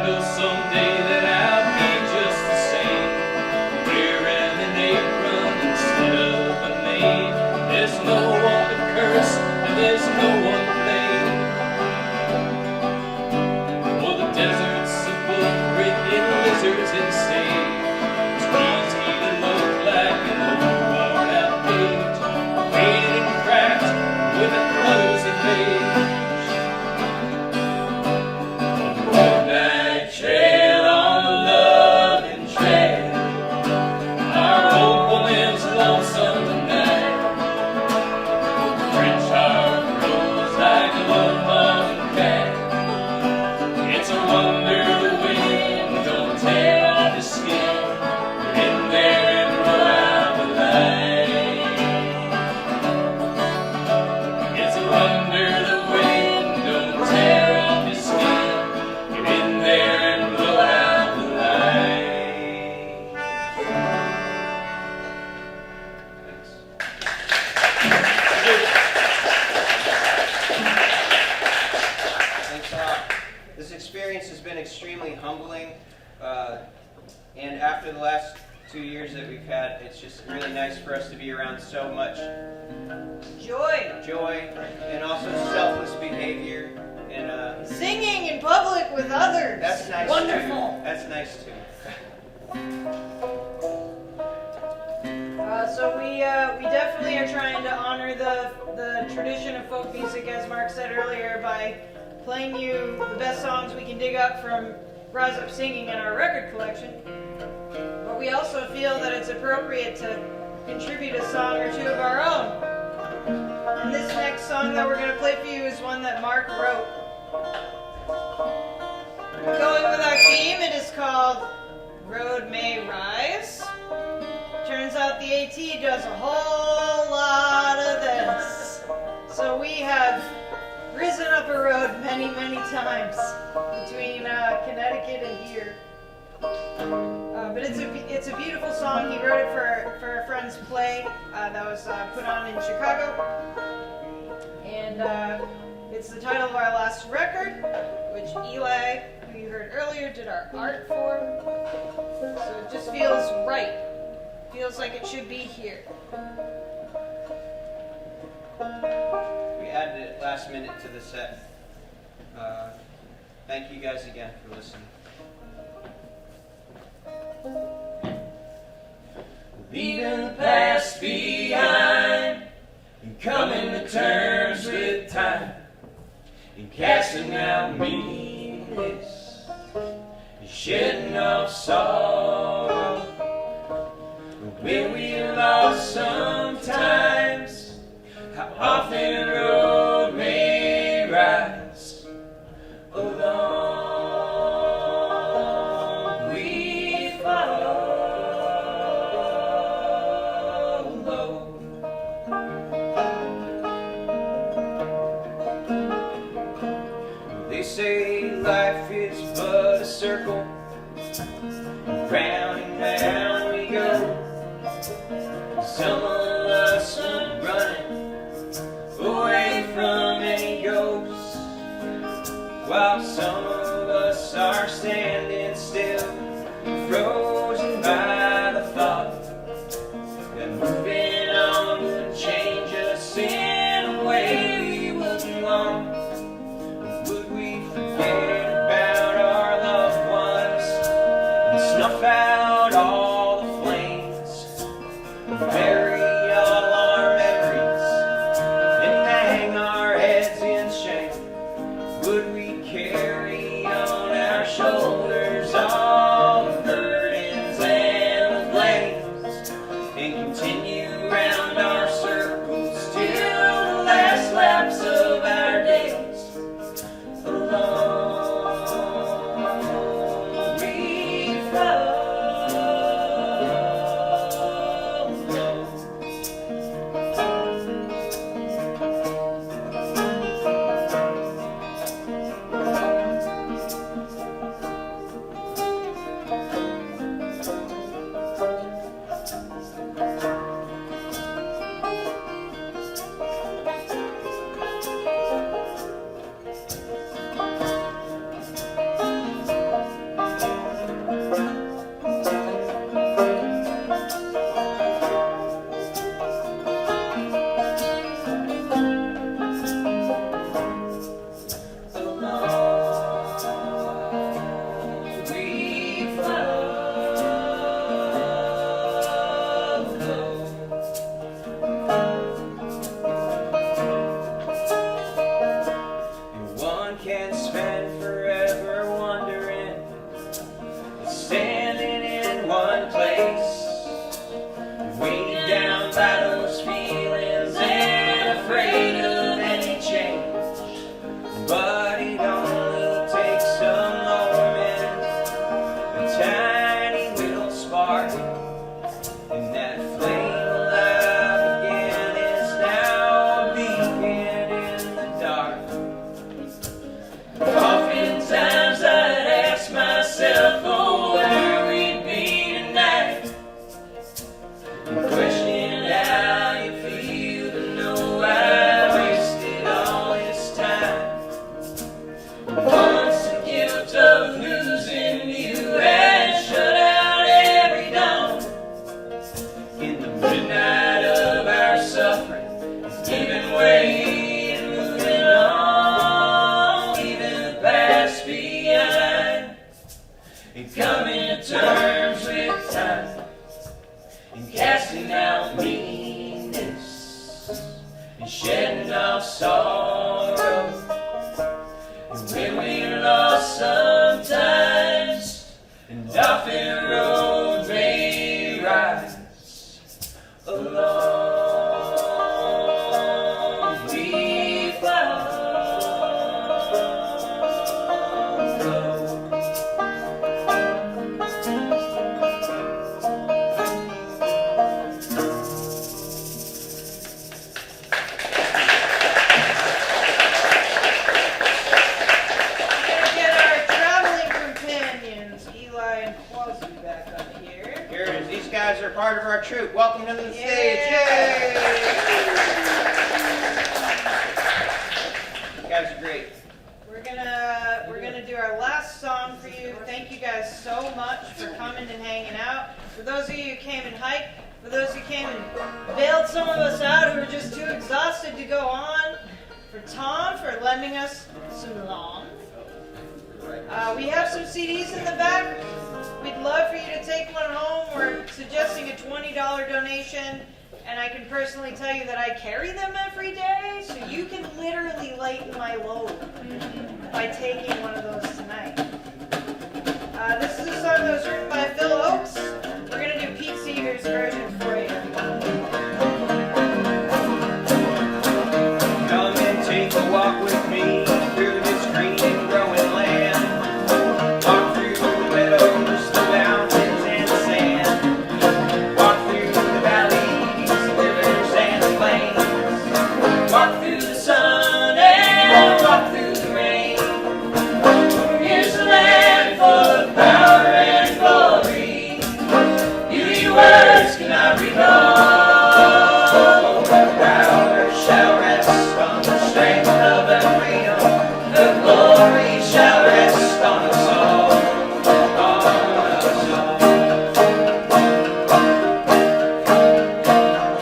know someday that I'll be just the same, wearing an apron instead of a name. There's no one to curse and there's no one to blame. For the desert's a book written in lizards insane. It's easy to look like an old worn-out page, faded and cracked with a clumsy page. Midnight trail on the loving trail, our old woman's lonesome tonight. French heart grows like a love-hugging cat. It's a wonder the wind don't tear off your skin. You're in there and blow out the light. It's a wonder the wind don't tear off your skin. You're in there and blow out the light. Thanks a lot. This experience has been extremely humbling, and after the last 2 years that we've had, it's just really nice for us to be around so much joy and also selfless behavior and Singing in public with others. that's nice Wonderful. too. That's nice too. So we definitely are trying to honor the tradition of folk music, as Mark said earlier, by playing you the best songs we can dig up from Rise Up Singing in our record collection. But we also feel that it's appropriate to contribute a song or two of our own. And this next song that we're going to play for you is one that Mark wrote. Going with our theme, it is called Road May Rise. Turns out the AT does a whole lot of this. So we have risen up a road many, many times between Connecticut and here. But it's a beautiful song. He wrote it for a friend's play that was put on in Chicago. And it's the title of our last record, which Eli, who you heard earlier, did our art for. So it just feels right. Feels like it should be here. We added it last minute to the set. Thank you guys again for listening. Leaving the past behind and coming to terms with time and casting out meaningless and shedding off sorrow where we lost sometimes. How often the road may rise along we follow. They say life is but a circle, round and round we go. Some of us are running away from any ghosts, while some of us are standing still, frozen by the thought that moving on would change us in a way we wouldn't long. Would we forget about our loved ones and snuff out all the flames, bury all our memories and hang our heads in shame? Would we carry on our shoulders and coming to terms with time, and casting out meanness, and shedding off sorrow. And when we're lost sometimes, and often road may rise along. Are part of our troop. Welcome to the stage. Yay! You guys are great. We're gonna do our last song for you. Thank you guys so much for coming and hanging out. For those of you who came and hiked, for those who came and bailed some of us out who were just too exhausted to go on. For Tom for lending us some lawn. We have some CDs in the back. We'd love for you to take one home. We're suggesting a $20 donation, and I can personally tell you that I carry them every day, so you can literally lighten my load by taking one of those tonight. This is a song that was written by Phil Oakes. We're going to do Pete Seeger's version for you. Come and take a walk with me through this green and growing land. Walk through the meadows, the mountains and the sand. Walk through the valleys, rivers and the plains. Walk through the sun and walk through the rain. Here's the land full of power and glory. Beauty words cannot recall. Power shall rest on the strength of the freedom. The glory shall rest on us all.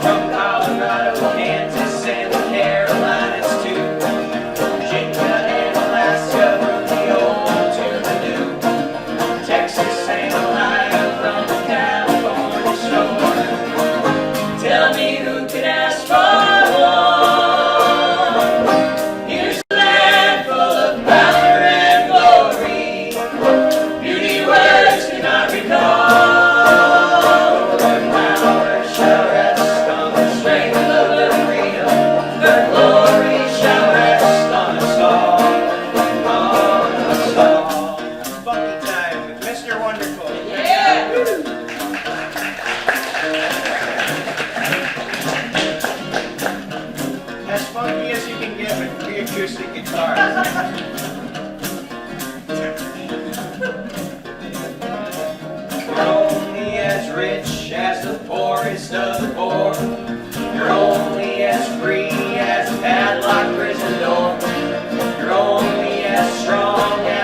From Colorado, Kansas, and the Carolinas to Virginia and Alaska, from the old to the new, Texas and Ohio, from the California shore. Tell me who could ask for more? Here's the land full of power and glory. Beauty words cannot recall. Power shall rest on the strength of the freedom. The glory shall rest on us all. On us all. Funky time with Mr. Wonderful. As funky as you can get with 3 acoustic guitars. You're only as rich as the poorest of the poor. You're only as free as a padlocked prison door. You're only as strong as